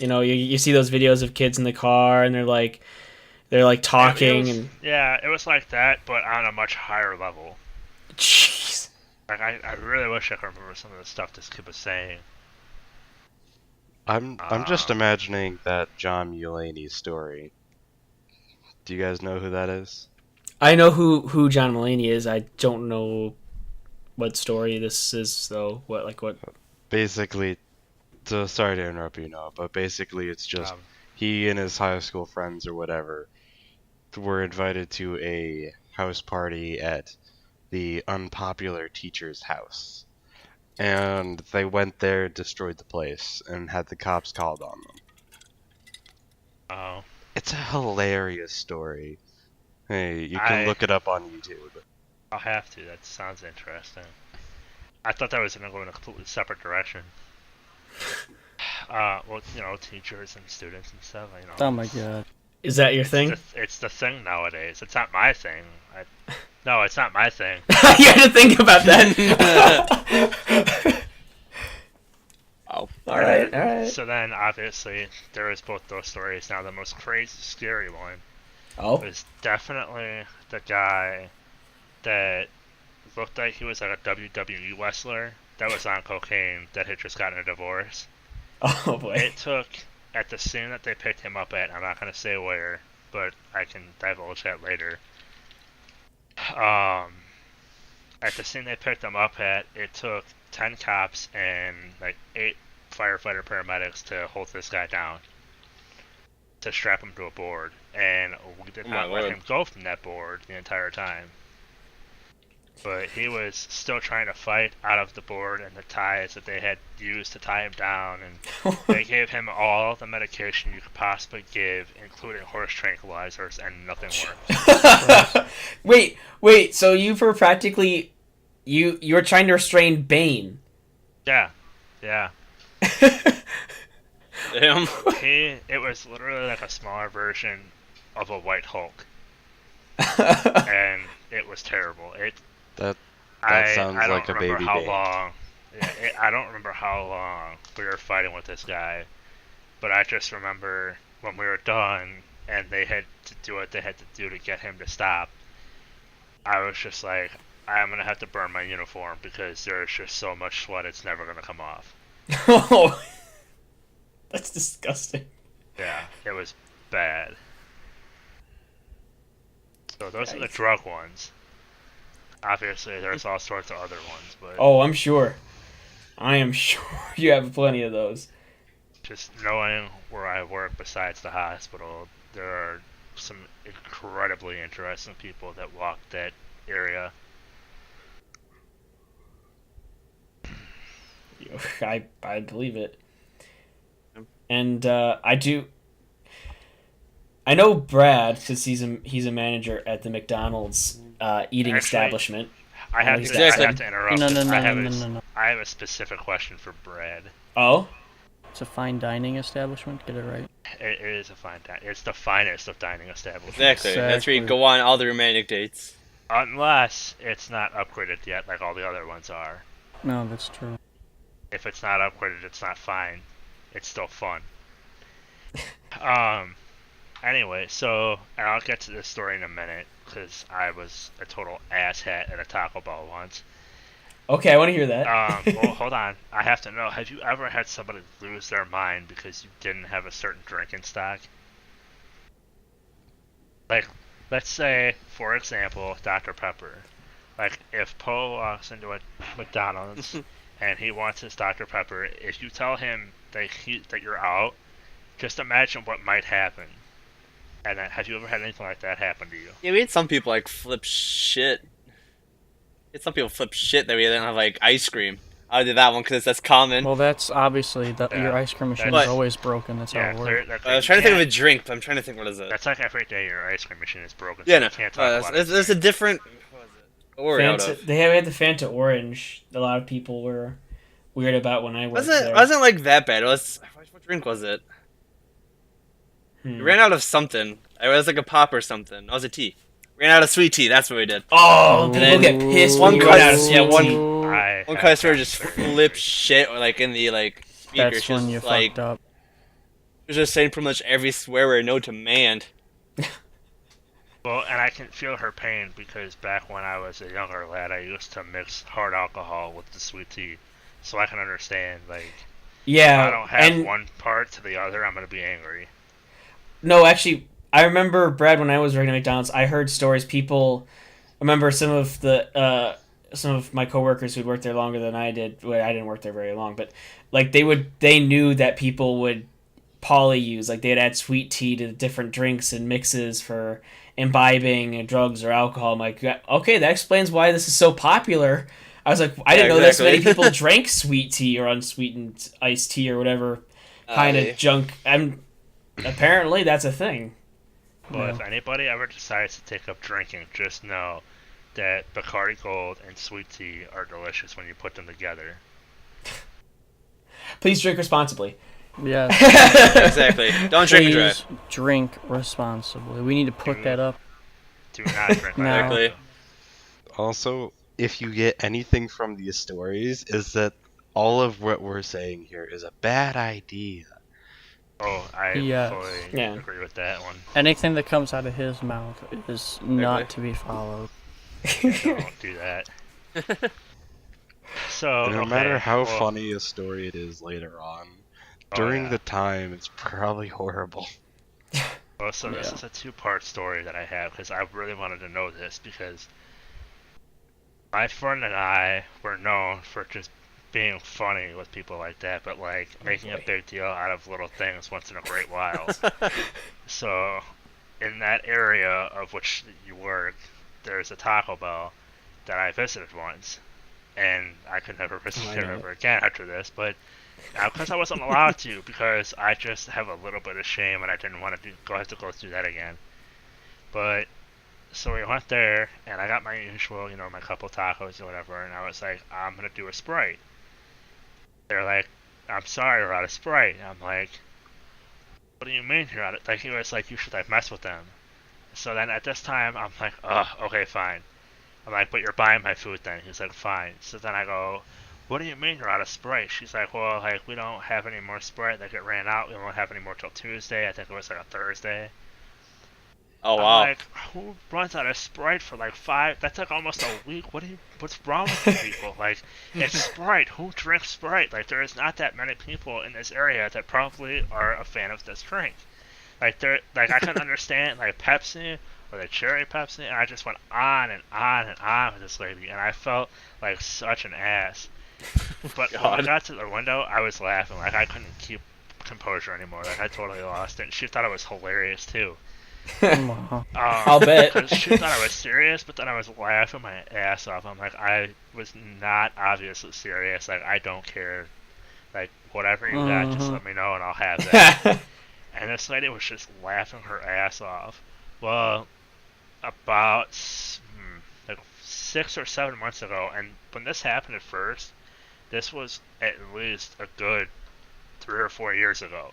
you see those videos of kids in the car and they're like talking and Yeah, it was like that, but on a much higher level. jeez. Like, I really wish I could remember some of the stuff this kid was saying. I'm just imagining that John Mulaney story. Do you guys know who that is? I know who John Mulaney is. I don't know what story this is though. What? Basically, so sorry to interrupt you, Noah, but basically it's just he and his high school friends or whatever were invited to a house party at the unpopular teacher's house. And they went there, destroyed the place, and had the cops called on them. Oh. It's a hilarious story. Hey, you can look it up on YouTube. I'll have to. That sounds interesting. I thought that was going to go in a completely separate direction. Well, teachers and students and stuff. Oh my god. Is that your thing? It's the thing nowadays. It's not my thing. No, it's not my thing. You had to think about that. Oh. All right. So then, obviously, there is both those stories. Now, the most crazy, scary one Oh. was definitely the guy that looked like he was like a WWE wrestler that was on cocaine that had just gotten a divorce. Oh boy. It took, at the scene that they picked him up at, I'm not going to say where, but I can divulge that later. At the scene they picked him up at, it took 10 cops and like 8 firefighter paramedics to hold this guy down, to strap him to a board, and we did Oh my not let Lord. him go from that board the entire time. But he was still trying to fight out of the board and the ties that they had used to tie him down, and they gave him all the medication you could possibly give, including horse tranquilizers, and nothing worked. Wait. So you were practically you were trying to restrain Bane. Yeah. Damn. It was literally like a smaller version of a White Hulk, and it was terrible. That I sounds don't like a remember baby how Bane. long. I don't remember how long we were fighting with this guy, but I just remember when we were done and they had to do what they had to do to get him to stop. I was just like, I'm gonna have to burn my uniform because there's just so much sweat it's never gonna come off. Oh, that's disgusting. Yeah, it was bad. So those are the Yikes. drug ones. Obviously, there's all sorts of other ones, but Oh, I'm sure. I am sure you have plenty of those. just knowing where I work besides the hospital, there are some incredibly interesting people that walk that area. I believe it. And I know Brad because he's a manager at the McDonald's eating Actually, establishment. I have Like to, that. I have to interrupt. No, this. I have no. I have a specific question for Brad. Oh, It's a fine dining establishment. Get it right. It is a fine dining. It's the finest of dining establishments. Exactly. That's where you Exactly. go on all the romantic dates. Unless it's not upgraded yet, like all the other ones are. No, that's true. If it's not upgraded, it's not fine. It's still fun. Anyway, so, and I'll get to this story in a minute, because I was a total asshat at a Taco Bell once. okay. I want to hear that. Well, hold on. I have to know, have you ever had somebody lose their mind because you didn't have a certain drink in stock? Like, let's say, for example, Dr. Pepper. Like, if Poe walks into a McDonald's and he wants his Dr. Pepper, if you tell him that you're out, just imagine what might happen. And have you ever had anything like that happen to you? Yeah, we had some people like flip shit. We had some people flip shit that we didn't have like ice cream. I did that one because that's common. Well, that's obviously your ice cream machine But- is always broken. That's how Yeah, it clear, works. I was trying to think of a drink, but I'm trying to think what is it. That's like every day your ice cream machine is broken. So Yeah, you no. can't talk about There's a it. different. What was it? What were we out Fanta, of? they had the Fanta Orange. A lot of people were weird about when I worked there. Wasn't like that bad. It was. What drink was it? Hmm. We ran out of something. It was like a pop or something. It was a tea. Ran out of sweet tea. That's what we did. Oh, people then get pissed one when you run out of customer- sweet yeah, one- tea. One customer just flipped shit like in the like speaker. That's She was when you like, fucked up. she was just saying pretty much every swear word known to man. Well, and I can feel her pain because back when I was a younger lad, I used to mix hard alcohol with the sweet tea, so I can understand. Like, if Yeah, I don't have and one part to the other, I'm gonna be angry. no, actually, I remember Brad when I was working at McDonald's. I heard stories. People, I remember some of my coworkers who'd worked there longer than I did. Well, I didn't work there very long, but like they knew that people would poly use, like they'd add sweet tea to different drinks and mixes for imbibing drugs or alcohol. I'm like, okay, that explains why this is so popular. I was like, I didn't Yeah, know that so many exactly. people drank sweet tea or unsweetened iced tea or whatever kind Yeah. of junk. Apparently that's a thing. But Yeah. if anybody ever decides to take up drinking, just know that Bacardi Gold and sweet tea are delicious when you put them together. Please drink responsibly. Yes. Exactly. Don't drink and drive. Please drink responsibly. We need to put that up. Do not drink. No. like Exactly. that. Also, if you get anything from these stories, is that all of what we're saying here is a bad idea. Oh, I Yes. fully Yeah. agree with that one. Anything that comes out of his mouth is not to be followed. Don't do that. So, No okay, matter how well, funny a story it is later on, oh, during yeah. the time, it's probably horrible. Well, so this Yeah. is a two-part story that I have because I really wanted to know this because my friend and I were known for just being funny with people like that, but like making a boy. big deal out of little things once in a great while. So, in that area of which you work, there's a Taco Bell that I visited once, and I could never visit I there know. ever again after this. But because I wasn't allowed to, because I just have a little bit of shame and I didn't want to have to go through that again. But so we went there, and I got my usual, my couple tacos or whatever, and I was like, I'm gonna do a Sprite. They're like, I'm sorry, we're out of Sprite. And I'm like, what do you mean you're out of? Like, he was like, you should like mess with them. So then at this time, I'm like, okay, fine. I'm like, but you're buying my food then. He's like, fine. So then I go, what do you mean you're out of Sprite? She's like, well, like, we don't have any more Sprite. Like, it ran out. We won't have any more till Tuesday. I think it was like a Thursday. Oh I'm wow. like, who runs out of Sprite for like 5? That's like almost a week. What's wrong with you people? Like, it's Sprite. Who drinks Sprite? Like, there is not that many people in this area that probably are a fan of this drink. Like, I can understand like Pepsi or the cherry Pepsi, and I just went on and on and on with this lady, and I felt like such an ass. But when I God. got to the window, I was laughing. Like, I couldn't keep composure anymore. Like, I totally lost it. And she thought it was hilarious too. Wow. I'll bet. 'Cause she thought I was serious, but then I was laughing my ass off. I'm like, I was not obviously serious. Like, I don't care. Like, whatever you got, just let me know and I'll have that. And this lady was just laughing her ass off. Well, about like 6 or 7 months ago, and when this happened at first, this was at least a good 3 or 4 years ago.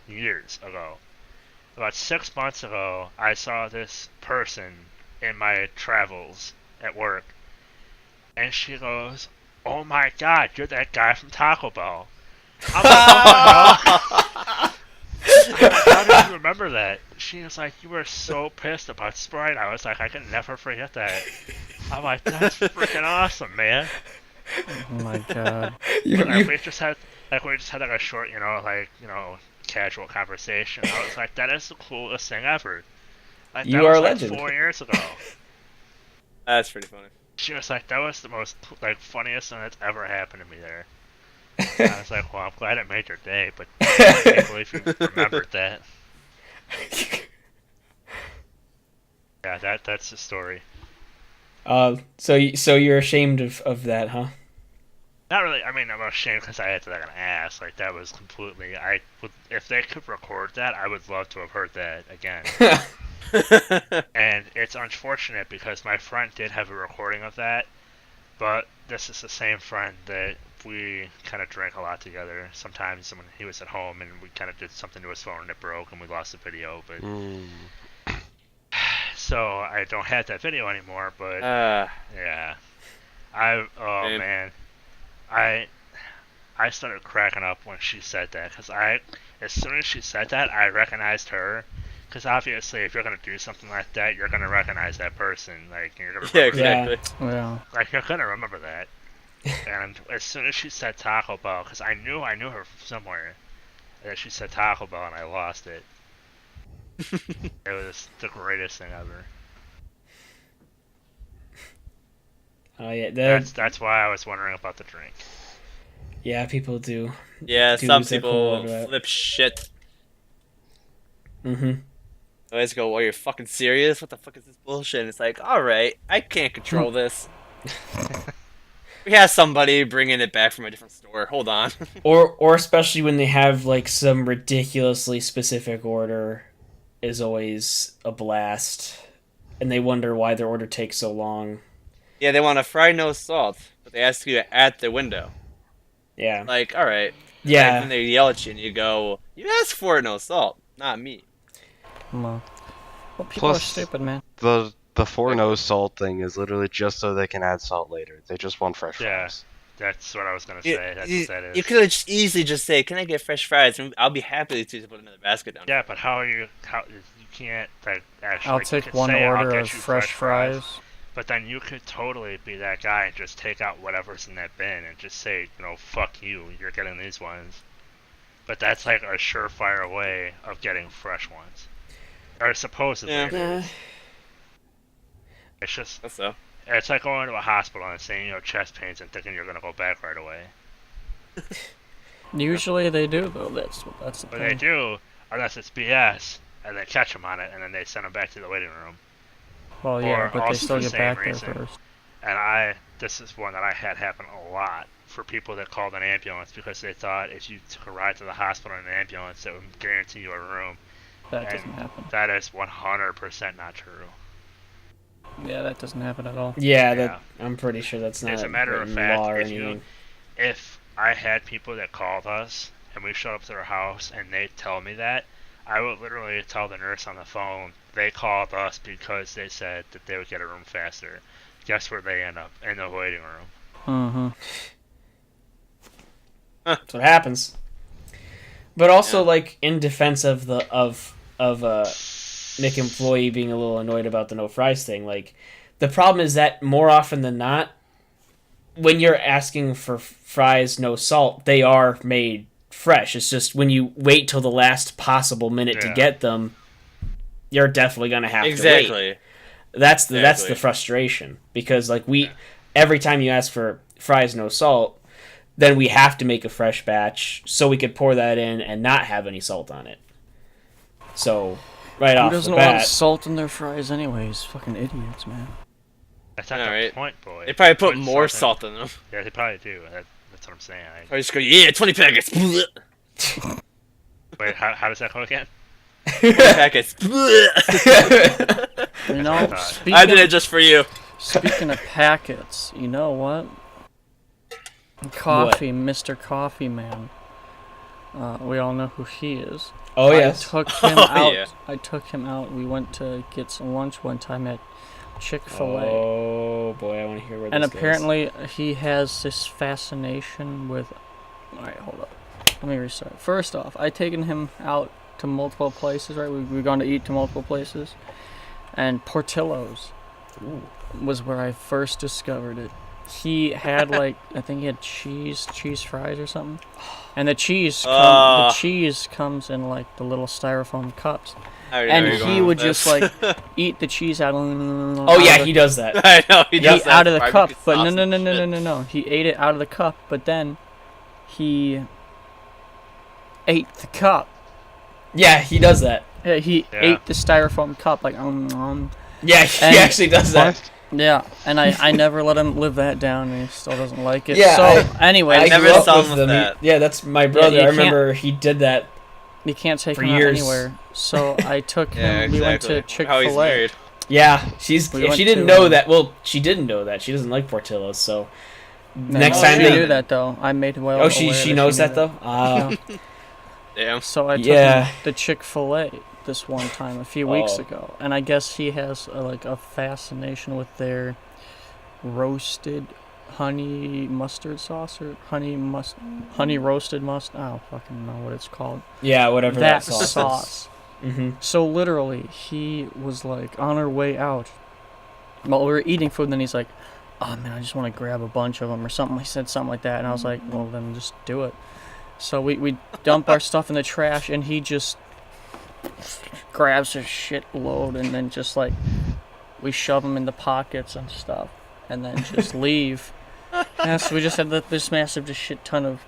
About 6 months ago, I saw this person in my travels at work, and she goes, "Oh my God, you're that guy from Taco Bell." I'm like, how do you remember that? She was like, you were so pissed about Sprite. I was like, I can never forget that. I'm like, that's freaking awesome, man. Oh my god. Like, we just had like a short, casual conversation. I was like, that is the coolest thing ever. Like, You that are was a like legend. 4 years ago. That's pretty funny. She was like, that was the most like funniest thing that's ever happened to me there. And I was like, well, I'm glad it made your day, but I can't believe you remembered that. Yeah, that's the story. So you're ashamed of that, huh? Not really. I mean, I'm ashamed because I had to like an ass. Like, that was completely. If they could record that, I would love to have heard that again. And it's unfortunate because my friend did have a recording of that, but this is the same friend that we kind of drank a lot together. Sometimes when he was at home and we kind of did something to his phone and it broke and we lost the video. But so I don't have that video anymore. But yeah, Man. man, I started cracking up when she said that because as soon as she said that, I recognized her. Because obviously, if you're gonna do something like that, you're gonna recognize that person. Like, you're gonna Yeah, remember exactly. Yeah. like, you're gonna remember that. And as soon as she said Taco Bell, because I knew her from somewhere, and she said Taco Bell, and I lost it. It was the greatest thing ever. Oh yeah, That's why I was wondering about the drink. yeah, people do. Yeah, Do some lose their people cool over that. flip shit. Mm-hmm. I always go, "Well, you're fucking serious? What the fuck is this bullshit?" And it's like, all right, I can't control this. We have somebody bringing it back from a different store. Hold on. Or especially when they have like some ridiculously specific order, is always a blast, and they wonder why their order takes so long. Yeah, they want a fried no salt, but they ask you at the window. Yeah. Like, all right. Yeah. And then they yell at you, and you go, "You asked for it, no salt, not me." Well, people are Plus- stupid, man. The 4-no salt thing is literally just so they can add salt later. They just want fresh Yeah. fries. That's what I was gonna You, say. That's you, what that is. you could just easily just say, "Can I get fresh fries?" And I'll be happy to put another basket down. Yeah, but how you can't like actually. I'll you take could one say, "I'll order get of you fresh fries. But then you could totally be that guy and just take out whatever's in that bin and just say, fuck you, you're getting these ones. But that's like a surefire way of getting fresh ones. Or supposedly. Yeah. it is. It's just, That's so. it's like going to a hospital and saying, chest pains and thinking you're going to go back right away. Usually they do though. That's the But they thing. do, unless it's BS, and they catch them on it, and then they send them back to the waiting room. Well, yeah, or but they also still the get same back reason. there first. And this is one that I had happen a lot for people that called an ambulance because they thought if you took a ride to the hospital in an ambulance, it would guarantee you a room. That And doesn't happen. that is 100% not true. Yeah, that doesn't happen at all. Yeah, Yeah. that I'm pretty sure that's not As a matter of written fact, law or if you- anything. If I had people that called us and we showed up to their house and they tell me that, I would literally tell the nurse on the phone they called us because they said that they would get a room faster. Guess where they end up? In the waiting room. Mm-hmm. That's what happens. But also, Yeah. like, in defense of Nick and Floyd being a little annoyed about the no fries thing, like, the problem is that more often than not, when you're asking for fries no salt, they are made fresh. It's just when you wait till the last possible minute to Yeah. get them, you're definitely gonna have to wait. Exactly. That's the Exactly. frustration, because like every time you ask for fries no salt, then we have to make a fresh batch so we could pour that in and not have any salt on it. So right Who off doesn't the want bat, salt in their fries anyways? Fucking idiots, man. That's not the Alright. point, boy. They probably put Put more salt salt in them. Yeah, they probably do. That's what I'm saying. I just go, yeah, 20 packets. 20 Wait, how does that go again? packets. You know, I I did it just for you. speaking of packets, you know what? Coffee, Mr. Coffee Man. We all know who he is. oh I yes, took him Oh, out. yeah. I took him out. We went to get some lunch one time at Chick-fil-A. oh boy, I want to hear where And this goes. apparently he has this fascination with... Alright, hold up. Let me restart. First off, I taken him out to multiple places, right? We've gone to eat to multiple places. And Portillo's Ooh. was where I first discovered it. He had like, I think he had cheese fries or something. And the cheese comes in like the little styrofoam cups. I already know where And you're he going would with just this. like eat the cheese out. Oh yeah, he does that. I know he does He that. out of the cup, Barbecue but sauce no, and shit. no. He ate it out of the cup, but then he ate the cup. Yeah, he does that. Yeah, he Yeah. ate the styrofoam cup, like Yeah, he And- actually does that. What? Yeah, and I never let him live that down, and he still doesn't like it. Yeah, so anyway, I never grew up saw with him with them. that. Yeah, that's my brother. you I can't- remember he did that. you can't take for him out years. anywhere. So I took him. Yeah, exactly. We went to How he's Chick-fil-A. married. Yeah, We if she went didn't to, know that. Well, she didn't know that. She doesn't like Portillo's. So next No, time she they knew that though. I made well. oh she aware she that knows knew that though. Damn. So I took Yeah. him to Chick-fil-A this one time a few weeks Oh. ago, and I guess he has like a fascination with their roasted honey mustard sauce or honey roasted mustard. I don't fucking know what it's called. Yeah, whatever that, That sauce. sauce. Mm-hmm. So literally, he was like on our way out. While we were eating food, and then he's like, "Oh man, I just want to grab a bunch of them or something." He said something like that, and I was like, "Well, then just do it." So we dump our stuff in the trash, and he just grabs a shit load, and then just like we shove them in the pockets and stuff, and then just leave. Yeah, so we just had this massive just shit ton of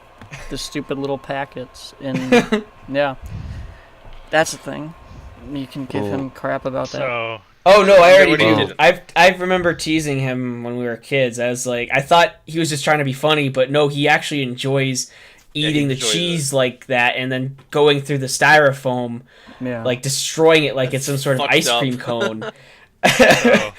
the stupid little packets, and yeah, that's the thing. You can give him crap about that. So, Oh no, I already What do you do. do? I remember teasing him when we were kids. I was like, I thought he was just trying to be funny, but no, he actually enjoys eating the enjoys cheese like that, and then going through the styrofoam, Yeah, like destroying it like it's some sort of fucked ice up. cream cone. so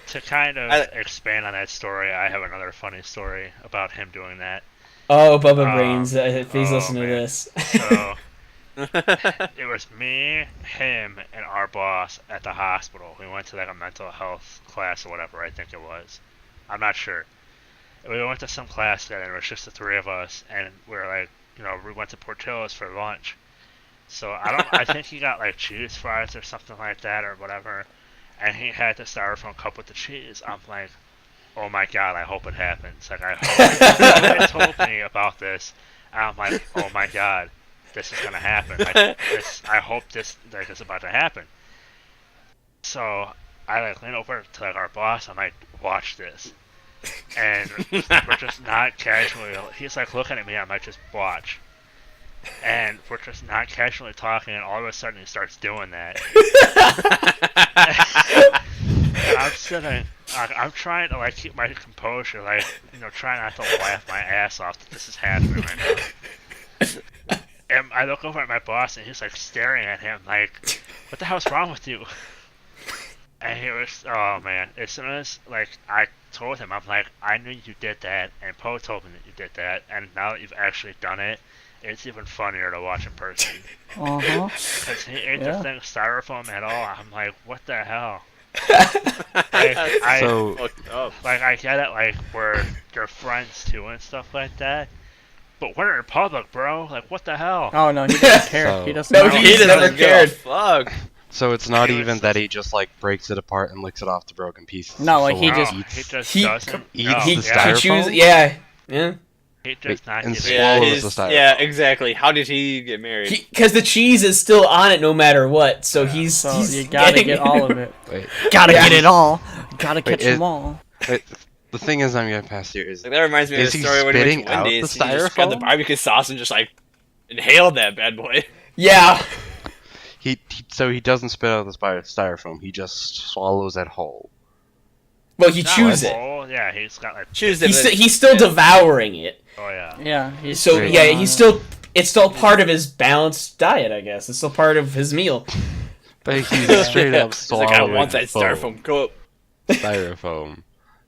to kind of I- expand on that story, I have another funny story about him doing that. Oh, Bubba Brains, please oh, listen to man. this. So it was me, him, and our boss at the hospital. We went to like a mental health class or whatever I think it was. I'm not sure. We went to some class then, and it was just the three of us, and we were like, we went to Portillo's for lunch. So I think he got like cheese fries or something like that or whatever, and he had the styrofoam cup with the cheese. I'm like, oh my god, I hope it happens. Like I hope he told me about this, and I'm like, oh my god, this is gonna happen. I hope this like is about to happen. So I like lean over to like our boss. I'm like, watch this. and we're just not casually. He's like looking at me. I might just watch, and we're just not casually talking, and all of a sudden he starts doing that. And I'm sitting. I'm trying to like keep my composure, like trying not to laugh my ass off that this is happening right now. And I look over at my boss, and he's like staring at him, like, "What the hell's wrong with you?" And he was, oh man! As soon as like I told him, I'm like, "I knew you did that, and Poe told me that you did that, and now that you've actually done it, it's even funnier to watch in person." Uh-huh. Because he ate Yeah. the thing styrofoam at all. I'm like, "What the hell?" So- fucked up. Like, I get it, like, we're your friends too and stuff like that. But we're in public, bro. Like, what the hell? Oh no, he doesn't care. So- He doesn't. No, know. he He never doesn't give cared. a fuck. So it's not He was even just- that he just like breaks it apart and licks it off the broken pieces. No, like, he Full on just- eats- he just he doesn't. eats no, the He styrofoam? chooses, yeah. He does not and give swallows a Yeah, the he's, styrofoam. yeah, exactly. How did he get married? Because the cheese is still on it no matter what, so he's, So he's you gotta getting get all of it. Wait, Gotta Yeah. get it all. Gotta catch is- them all. wait, the thing is, I'm getting past here is Like, that reminds me of Is the he story when he went spitting to out Wendy's. the He just got the styrofoam? barbecue sauce and just like inhaled that bad boy. Yeah. so he doesn't spit out the styrofoam. He just swallows it whole. Well, he No, chews it. Oh, yeah, he's got like. Choose it. He's still devouring it. Oh, yeah. Yeah. He's So Wait. yeah, it's still part of his balanced diet, I guess. It's still part of his meal. But he's straight up He's like, swallowing I want that foam. styrofoam. Go up. Styrofoam.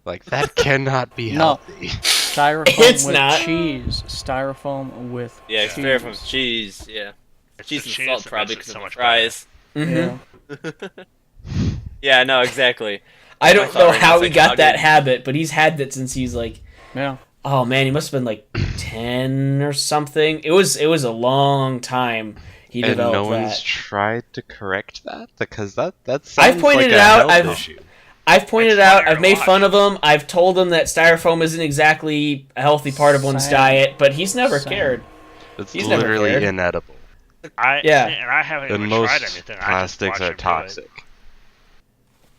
Like that cannot be No. healthy. styrofoam It's with not. cheese. Styrofoam with Yeah, cheese. styrofoam cheese. Yeah, It's cheese the and cheese salt that probably makes because it so of the much fries. Mm-hmm. Yeah. Yeah, no, exactly. I I don't thought know right now how it's he like, got how that did- habit, but he's had that since he's like, Yeah. oh man, he must have been like 10 or something. It was a long time he And developed no one's that. tried to correct that because that sounds pointed like it a out, health I've- issue. I've pointed It's out, funnier I've to made watch. fun of him, I've told him that styrofoam isn't exactly a healthy part of one's Same. diet, but he's never Same. cared. It's he's never literally cared. inedible. Yeah. And I haven't And even most tried anything. plastics are toxic.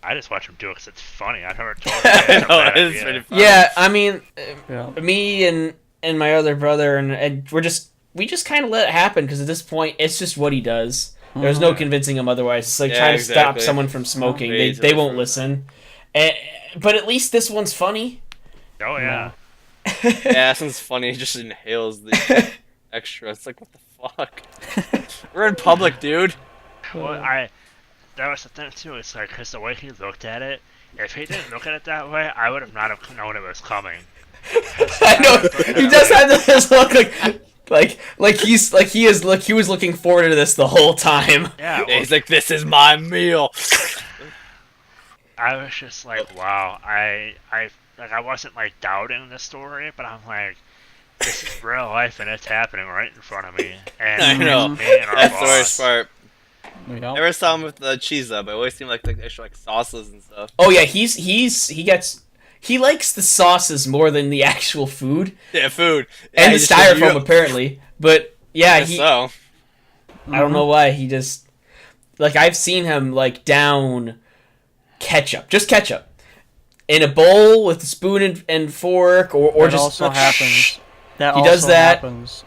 I just watch him do it because it's funny. I've never told I him. know, it's pretty funny. Yeah, I mean, Yeah. me and my other brother and we just kind of let it happen because at this point it's just what he does. There's no convincing him otherwise. It's like Yeah, trying to stop exactly. someone from smoking. Way They too won't different. listen. But at least this one's funny. Oh, yeah. Yeah, this one's funny. He just inhales the extra. It's like, what the fuck? We're in public, dude. Well, that was the thing too. It's like because the way he looked at it, if he didn't look at it that way, I would have not have known it was coming. I know he does have this look like he was looking forward to this the whole time. Yeah, Yeah, well, he's like, this is my meal. I was just like, wow. I wasn't like doubting the story, but I'm like, this is real life and it's happening right in front of me. And I know. it's me and our That's the boss. worst part. Yeah. Never saw him with the cheese up. It always seemed like extra like sauces and stuff. Oh yeah, he likes the sauces more than the actual food Yeah, food. and Yeah, the he just said, styrofoam "You-" apparently. But yeah, Guess he so. I don't know why he just like I've seen him like down ketchup, just ketchup, in a bowl with a spoon and fork, or That just also happens. That He also does that. happens.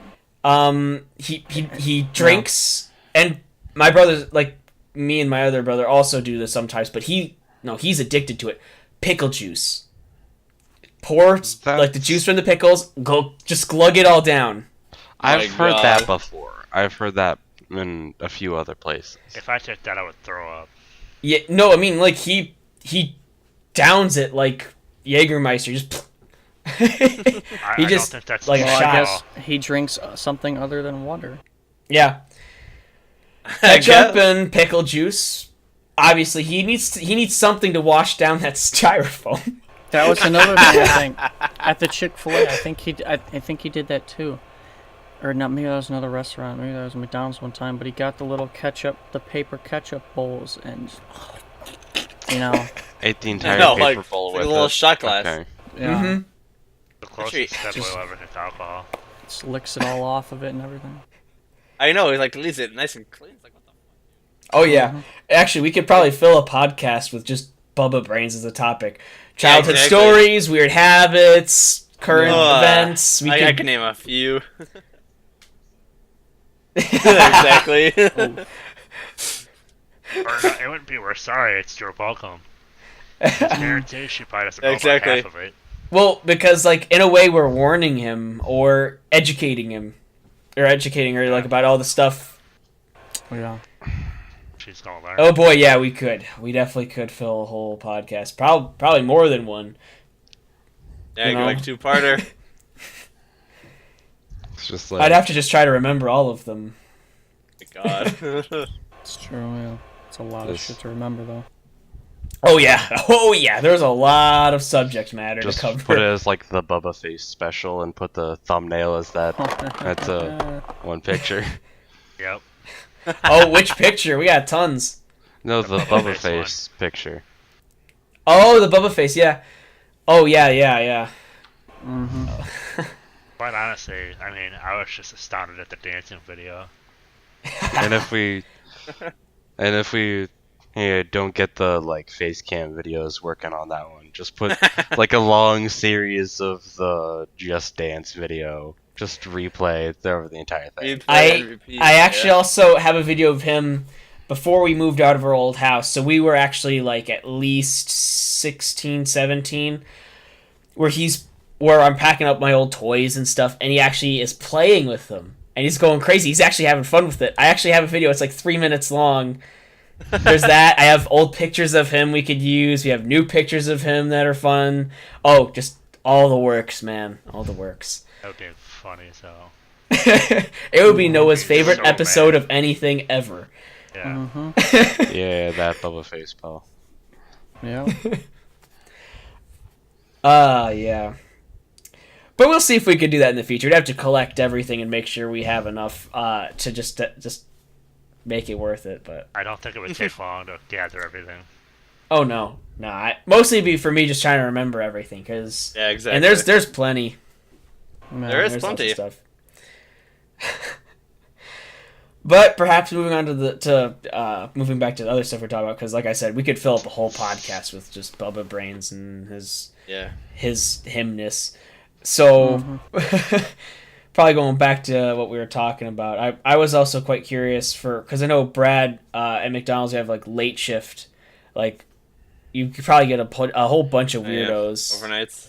He drinks, and my brother, like me and my other brother, also do this sometimes. But he's addicted to it. Pickle juice. Pour like the juice from the pickles. Just glug it all down. I've My heard God. that before. I've heard that in a few other places. If I took that, I would throw up. Yeah, no, I mean like he downs it like Jägermeister. Just I just, don't think that's like, a true Well, at shot. I all. guess he drinks something other than water. yeah. Ketchup and pickle juice. Obviously, he needs something to wash down that styrofoam. That was another thing I think at the Chick-fil-A. I think he did that too, or not? Maybe that was another restaurant. Maybe that was McDonald's one time. But he got the little ketchup, the paper ketchup bowls, and Ate the entire No, paper like, bowl it's like with a little it. shot glass. Okay. yeah, Mm-hmm. The closest step we'll ever get to alcohol. just licks it all off of it and everything. I know. He like leaves it nice and clean. It's like, what the Oh yeah. Actually, we could probably fill a podcast with just Bubba Brains as a topic. Childhood exactly. stories, weird habits, current events. I can name a few. Exactly. Or not, it wouldn't be We're Sorry, it's Joe Balcom. Guarantee she probably doesn't know Exactly. about half of it. Well, because like in a way we're warning him or educating him, or educating her like about all the stuff. Yeah. She's gonna learn. Oh boy, yeah, we could. We definitely could fill a whole podcast. Probably more than one. Yeah, You know? like 2-parter. It's just like I'd have to just try to remember all of them. God. It's true, yeah. It's a lot of This- shit to remember, though. Oh yeah. There's a lot of subject matter just to cover. put it as like the Bubba Face special and put the thumbnail as that. That's one picture. Yep. Oh, which picture? We got tons. No, the Bubba Bubba Face Face picture. Oh, the Bubba face, yeah. Oh yeah. Mm-hmm. Quite honestly, I mean, I was just astounded at the dancing video. And if we don't get the like face cam videos working on that one, just put like a long series of the Just Dance video, just replay it over the entire thing. I actually also have a video of him before we moved out of our old house. So we were actually like at least 16, 17, where I'm packing up my old toys and stuff, and he actually is playing with them. And he's going crazy. He's actually having fun with it. I actually have a video. It's like 3 minutes long. There's that. I have old pictures of him we could use. We have new pictures of him that are fun. Oh, just all the works, man. All the works. That would be funny as hell. It would be Noah's favorite So episode mad. of anything ever. Yeah. Mm-hmm. Yeah, that Bubba Face pal. Yeah. Yeah. But we'll see if we could do that in the future. We'd have to collect everything and make sure we have enough to just make it worth it. But I don't think it would take long to gather everything. oh no, mostly be for me just trying to remember everything because Yeah, exactly. and there's plenty. There is There's lots plenty. of stuff. But perhaps moving on to moving back to the other stuff we're talking about, because like I said, we could fill up a whole podcast with just Bubba Brains and his Yeah. himness. So probably going back to what we were talking about, I was also quite curious because I know Brad at McDonald's, you have like late shift, like you could probably get a whole bunch of weirdos. Overnights.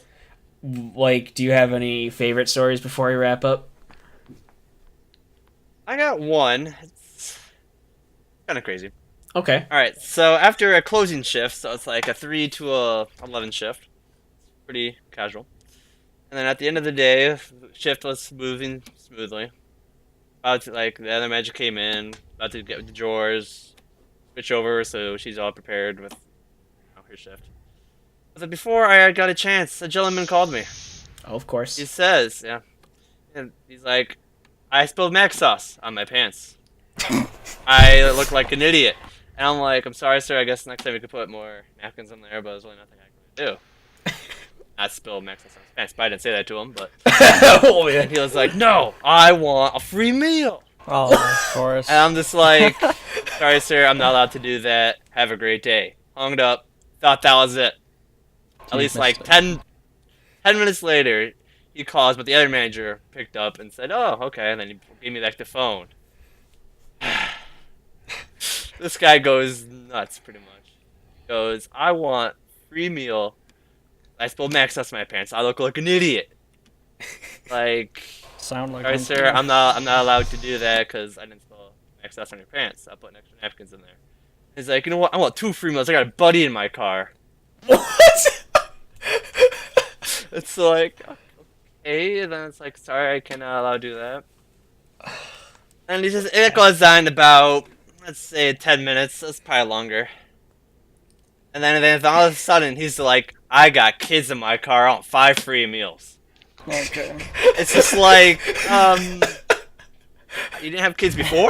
Like, do you have any favorite stories before we wrap up? I got one. It's kind of crazy. Okay. All right. So after a closing shift, so it's like a 3 to a 11 shift. Pretty casual. And then at the end of the day, shift was moving smoothly. About to, like the other manager came in, about to get with the drawers, switch over, so she's all prepared with her shift. But then before I got a chance, a gentleman called me. Oh, of course. He says, yeah, and he's like, I spilled mac sauce on my pants. I look like an idiot. And I'm like, I'm sorry, sir. I guess next time we could put more napkins in there, but there's really nothing I can do. Not spill mac sauce on his pants. But I didn't say that to him, but Oh, yeah. and he was like, no, I want a free meal. Oh, of course. And I'm just like, sorry, sir. I'm not allowed to do that. Have a great day. Hung it up. Thought that was it. At least like missed it. 10 minutes later, he calls, but the other manager picked up and said, oh, okay. And then he gave me back the phone. This guy goes nuts, pretty much. He goes, I want free meal. I spilled mac sauce in my pants. I look like an idiot. Like, Sound like sorry, one sir. too. I'm not allowed to do that because I didn't spill mac sauce on your pants. I put extra napkins in there. He's like, you know what? I want 2 free meals. I got a buddy in my car. What? It's like, okay, and then it's like, sorry, I cannot allow to do that. And it goes on about, let's say, 10 minutes. That's probably longer. And then all of a sudden, he's like, I got kids in my car. I want 5 free meals. Okay. It's just like, you didn't have kids before?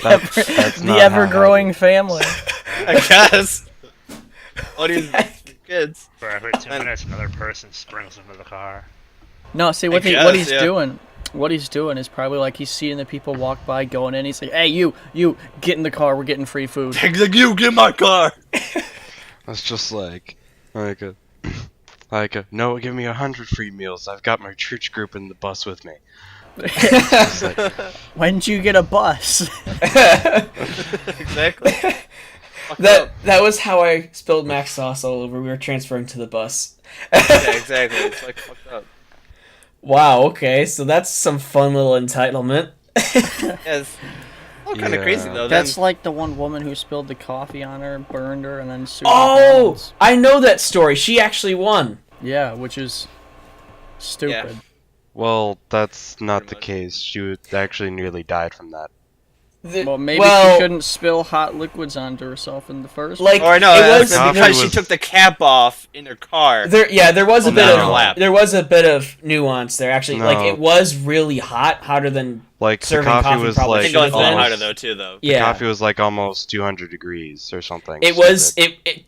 That's The not ever-growing family. I guess. What do you kids? For every 2 minutes, another person springs into the car. No, see what he's doing. What he's doing is probably like he's seeing the people walk by going in. He's like, "Hey, you, get in the car. We're getting free food." He's like, you get in my car. It's just like a, no, give me 100 free meals. I've got my church group in the bus with me. It's like, When'd you get a bus? Exactly. Fucked That up. that was how I spilled Max sauce all over. We were transferring to the bus. Yeah, exactly. It's like fucked up. Wow. Okay, so that's some fun little entitlement. Yeah, it's all kind of Yeah. crazy though. That's Then, like the one woman who spilled the coffee on her, burned her, and then sued Oh, McDonald's. I know that story. She actually won. Yeah, which is stupid. well, that's not Pretty the much. case. She actually nearly died from that. Well, maybe Well, she shouldn't spill hot liquids onto herself in the first Like- or no, It that's was- Coffee because she was- took the cap off in her car. there was a Well, bit not of in her lap. there was a bit of nuance there actually. Like No. it was really hot, hotter than Like the Serving coffee coffee was probably I like think it was a little almost- hotter though too, though. yeah. coffee was like almost 200 degrees or something. It was stupid.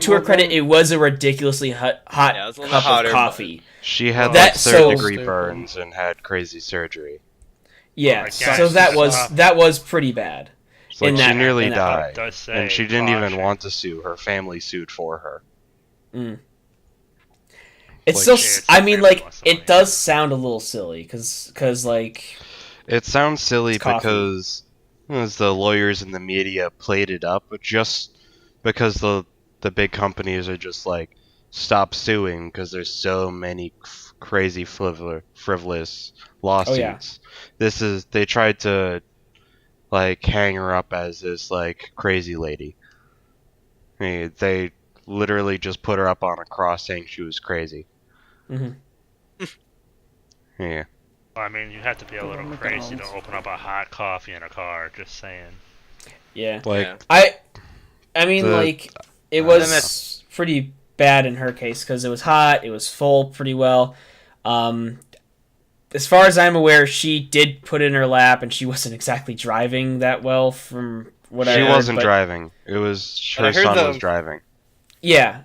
to her credit, it was a ridiculously hot Yeah, it was a little cup hotter, of but- coffee. She had That- like third so- degree Stupid. burns and had crazy surgery. Yeah, I so guess that it's was not- that was pretty bad. It's like In she that- nearly in that- died, It does say and she didn't even caution. want to sue. Her family sued for her. It's Like, still, shit, I mean, family like wants the money. it does sound a little silly, cause like It sounds silly It's coffee. because as the lawyers and the media played it up, but just because the big companies are just like stop suing because there's so many crazy frivolous lawsuits. They tried to like hang her up as this like crazy lady. I mean, they literally just put her up on a cross saying she was crazy. Mhm. Yeah. Well, I mean, you have to be a little crazy to McDonald's. open up a hot coffee in a car. Just saying. yeah, Like Yeah. I mean, The- like it And was that's- pretty bad in her case because it was hot, it was full pretty well. As far as I'm aware, she did put it in her lap, and she wasn't exactly driving that well from what I she heard, wasn't but- driving. It was But I her heard son the- was driving. Yeah,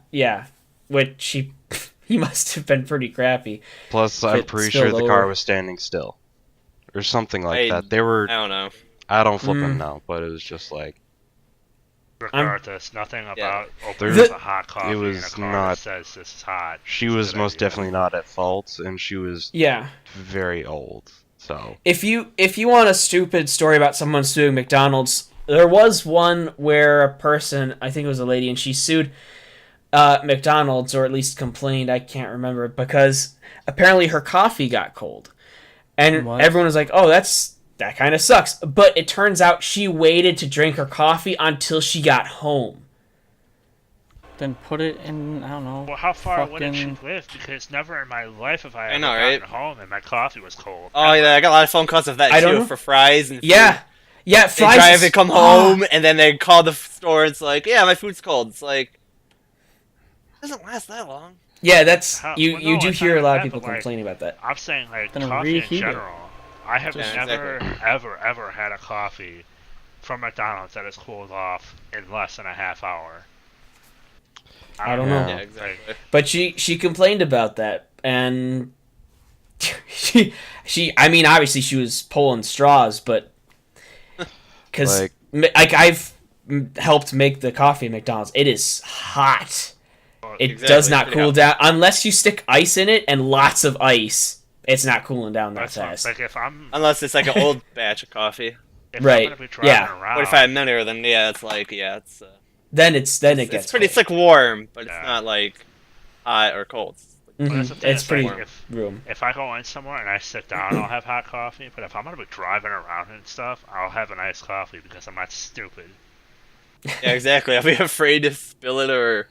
which he must have been pretty crappy. Plus, I'm It pretty spilled sure the car over. was standing still, or something like I- that. They were. I don't know. I don't flipping Mm. know, but it was just like Regardless, nothing about There- opening up a hot coffee in a was car not- that says this is hot. she It's a was good most idea. definitely not at fault, and she was Yeah. very old. So If you want a stupid story about someone suing McDonald's, there was one where a person, I think it was a lady, and she sued McDonald's, or at least complained, I can't remember, because apparently her coffee got cold. And What? everyone was like, oh, that kind of sucks. But it turns out she waited to drink her coffee until she got home. Then put it in, I don't know. Well, how far away did she fucking- live? Because never in my life have I I ever know, gotten right? home and my coffee was cold. Oh yeah, I got a lot of phone calls of that I don't too know. for fries and food. Yeah. Yeah, They fries drive is- and come home, and then they call the store. And it's like, yeah, my food's cold. It's like, it doesn't last that long. Yeah, that's How- you well, you no, do it's hear not a lot of that, people but, like, complaining about that. I'm saying like Then coffee in reheat it. general. I have Yeah, never, exactly. ever had a coffee from McDonald's that is cooled off in less than a half hour. I don't know. Yeah. Yeah, Like, exactly. But she complained about that, and she I mean obviously she was pulling straws, but because Like- like I've helped make the coffee at McDonald's, it is hot. It Exactly, does not yeah. cool down unless you stick ice in it and lots of ice. It's not cooling down that that's not, fast. like if I'm Unless it's like an old batch of coffee. if Right, I'm gonna be driving yeah. around, 45 minutes, then yeah, it's like, yeah, it's Then it gets it's pretty. cold. It's like warm, but it's Yeah. not like hot or cold. Well, Mhm. that's the thing, It's it's pretty like if room. if I go in somewhere and I sit down, I'll have hot coffee. But if I'm gonna be driving around and stuff, I'll have an iced coffee because I'm not stupid. Yeah, exactly. I'll be afraid to spill it or.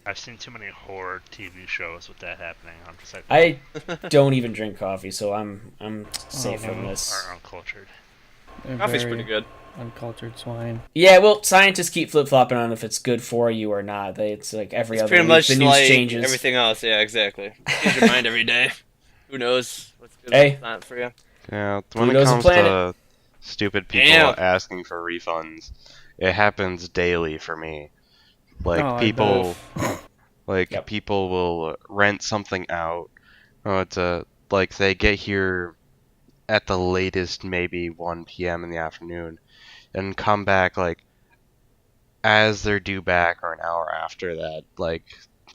I've seen too many horror TV shows with that happening. I'm just like, I don't even drink coffee, so I'm safe from no. this. are uncultured. They're Coffee's very pretty good. Uncultured swine. Yeah, well, scientists keep flip flopping on if it's good for you or not. It's like every It's other pretty week much the news like changes. everything else. Yeah, exactly. Change your mind every day. Who knows what's good Hey. and what's not for you? yeah, when it Pluto's a comes planet. to stupid people Damn. asking for refunds, it happens daily for me. Like Oh, I people, like Yep. people will rent something out. Like they get here at the latest maybe 1 p.m. in the afternoon, and come back like as they're due back or an hour after that, like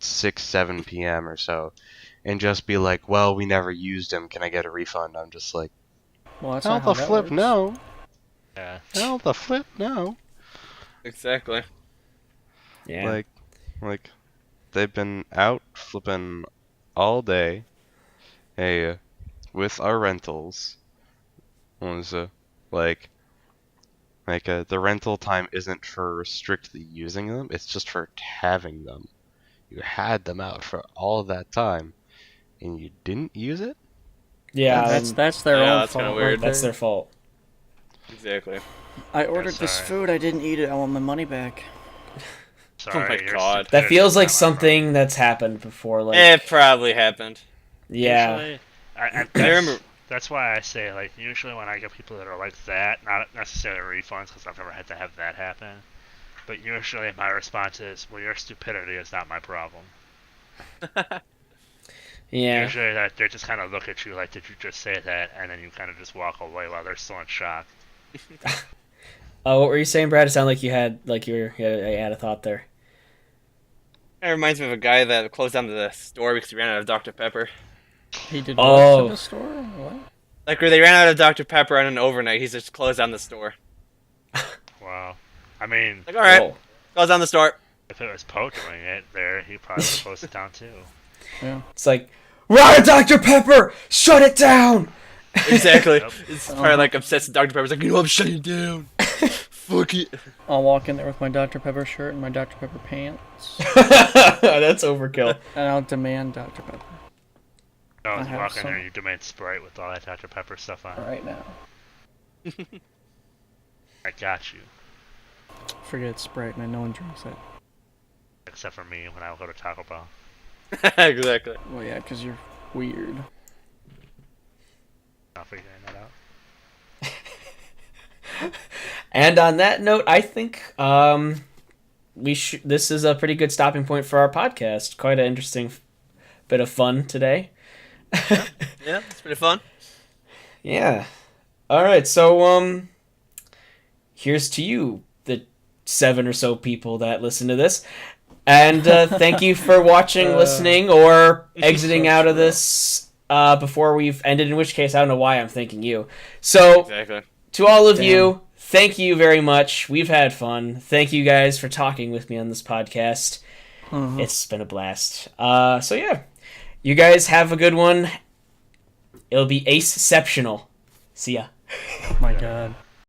6, 7 p.m. or so, and just be like, well, we never used them, can I get a refund? I'm just like, Well, that's hell not how the that flip works. no. Yeah. Hell the flip no. Exactly. Yeah. Like, they've been out flipping all day, with our rentals. Was the rental time isn't for strictly using them; it's just for having them. You had them out for all of that time, and you didn't use it. Yeah, That's their Yeah, own that's kinda fault. weird. that's their fault. Exactly. I ordered this sorry. food. I didn't eat it. I want my money back. Sorry, my your God. That stupidity feels is like not my something that's happened before. Like, It probably happened. yeah, Usually, I I that's, remember. that's why I say, like, usually when I get people that are like that, not necessarily refunds, because I've never had to have that happen, but usually my response is, well, your stupidity is not my problem. yeah. Usually that they just kind of look at you like, did you just say that? And then you kind of just walk away while they're still in shock. What were you saying, Brad? It sounded like you had you had a thought there. It reminds me of a guy that closed down the store because he ran out of Dr. Pepper. He did Oh. what to the store? What? Like, where they ran out of Dr. Pepper on an overnight, he's just closed down the store. Wow. I mean, Like, all right, Whoa. close down the store. if it was Poe doing it there, he probably would close it down too. It's like, we're out of Dr. Pepper! Shut it down! Exactly. Yep. It's probably like obsessed with Dr. Pepper. It's like, you know, I'm shutting it down. Fuck it. I'll walk in there with my Dr. Pepper shirt and my Dr. Pepper pants, That's overkill. and I'll demand Dr. Pepper No, I you have walk in some. there and you demand Sprite with all that Dr. Pepper stuff on. right now. I got you. Forget Sprite, man. No one drinks it. Except for me when I go to Taco Bell. Exactly. Well, yeah, because you're weird. Not figuring that out. And on that note, I think this is a pretty good stopping point for our podcast. Quite an interesting bit of fun today. Yeah, it's pretty fun. Yeah. All right. So here's to you, the 7 or so people that listen to this. And thank you for watching, listening, or exiting out of this before we've ended, in which case I don't know why I'm thanking you. So Exactly. to all of you, thank you very much. We've had fun. Thank you guys for talking with me on this podcast. It's been a blast. So yeah, you guys have a good one. It'll be ace-ceptional. See ya. Oh my God.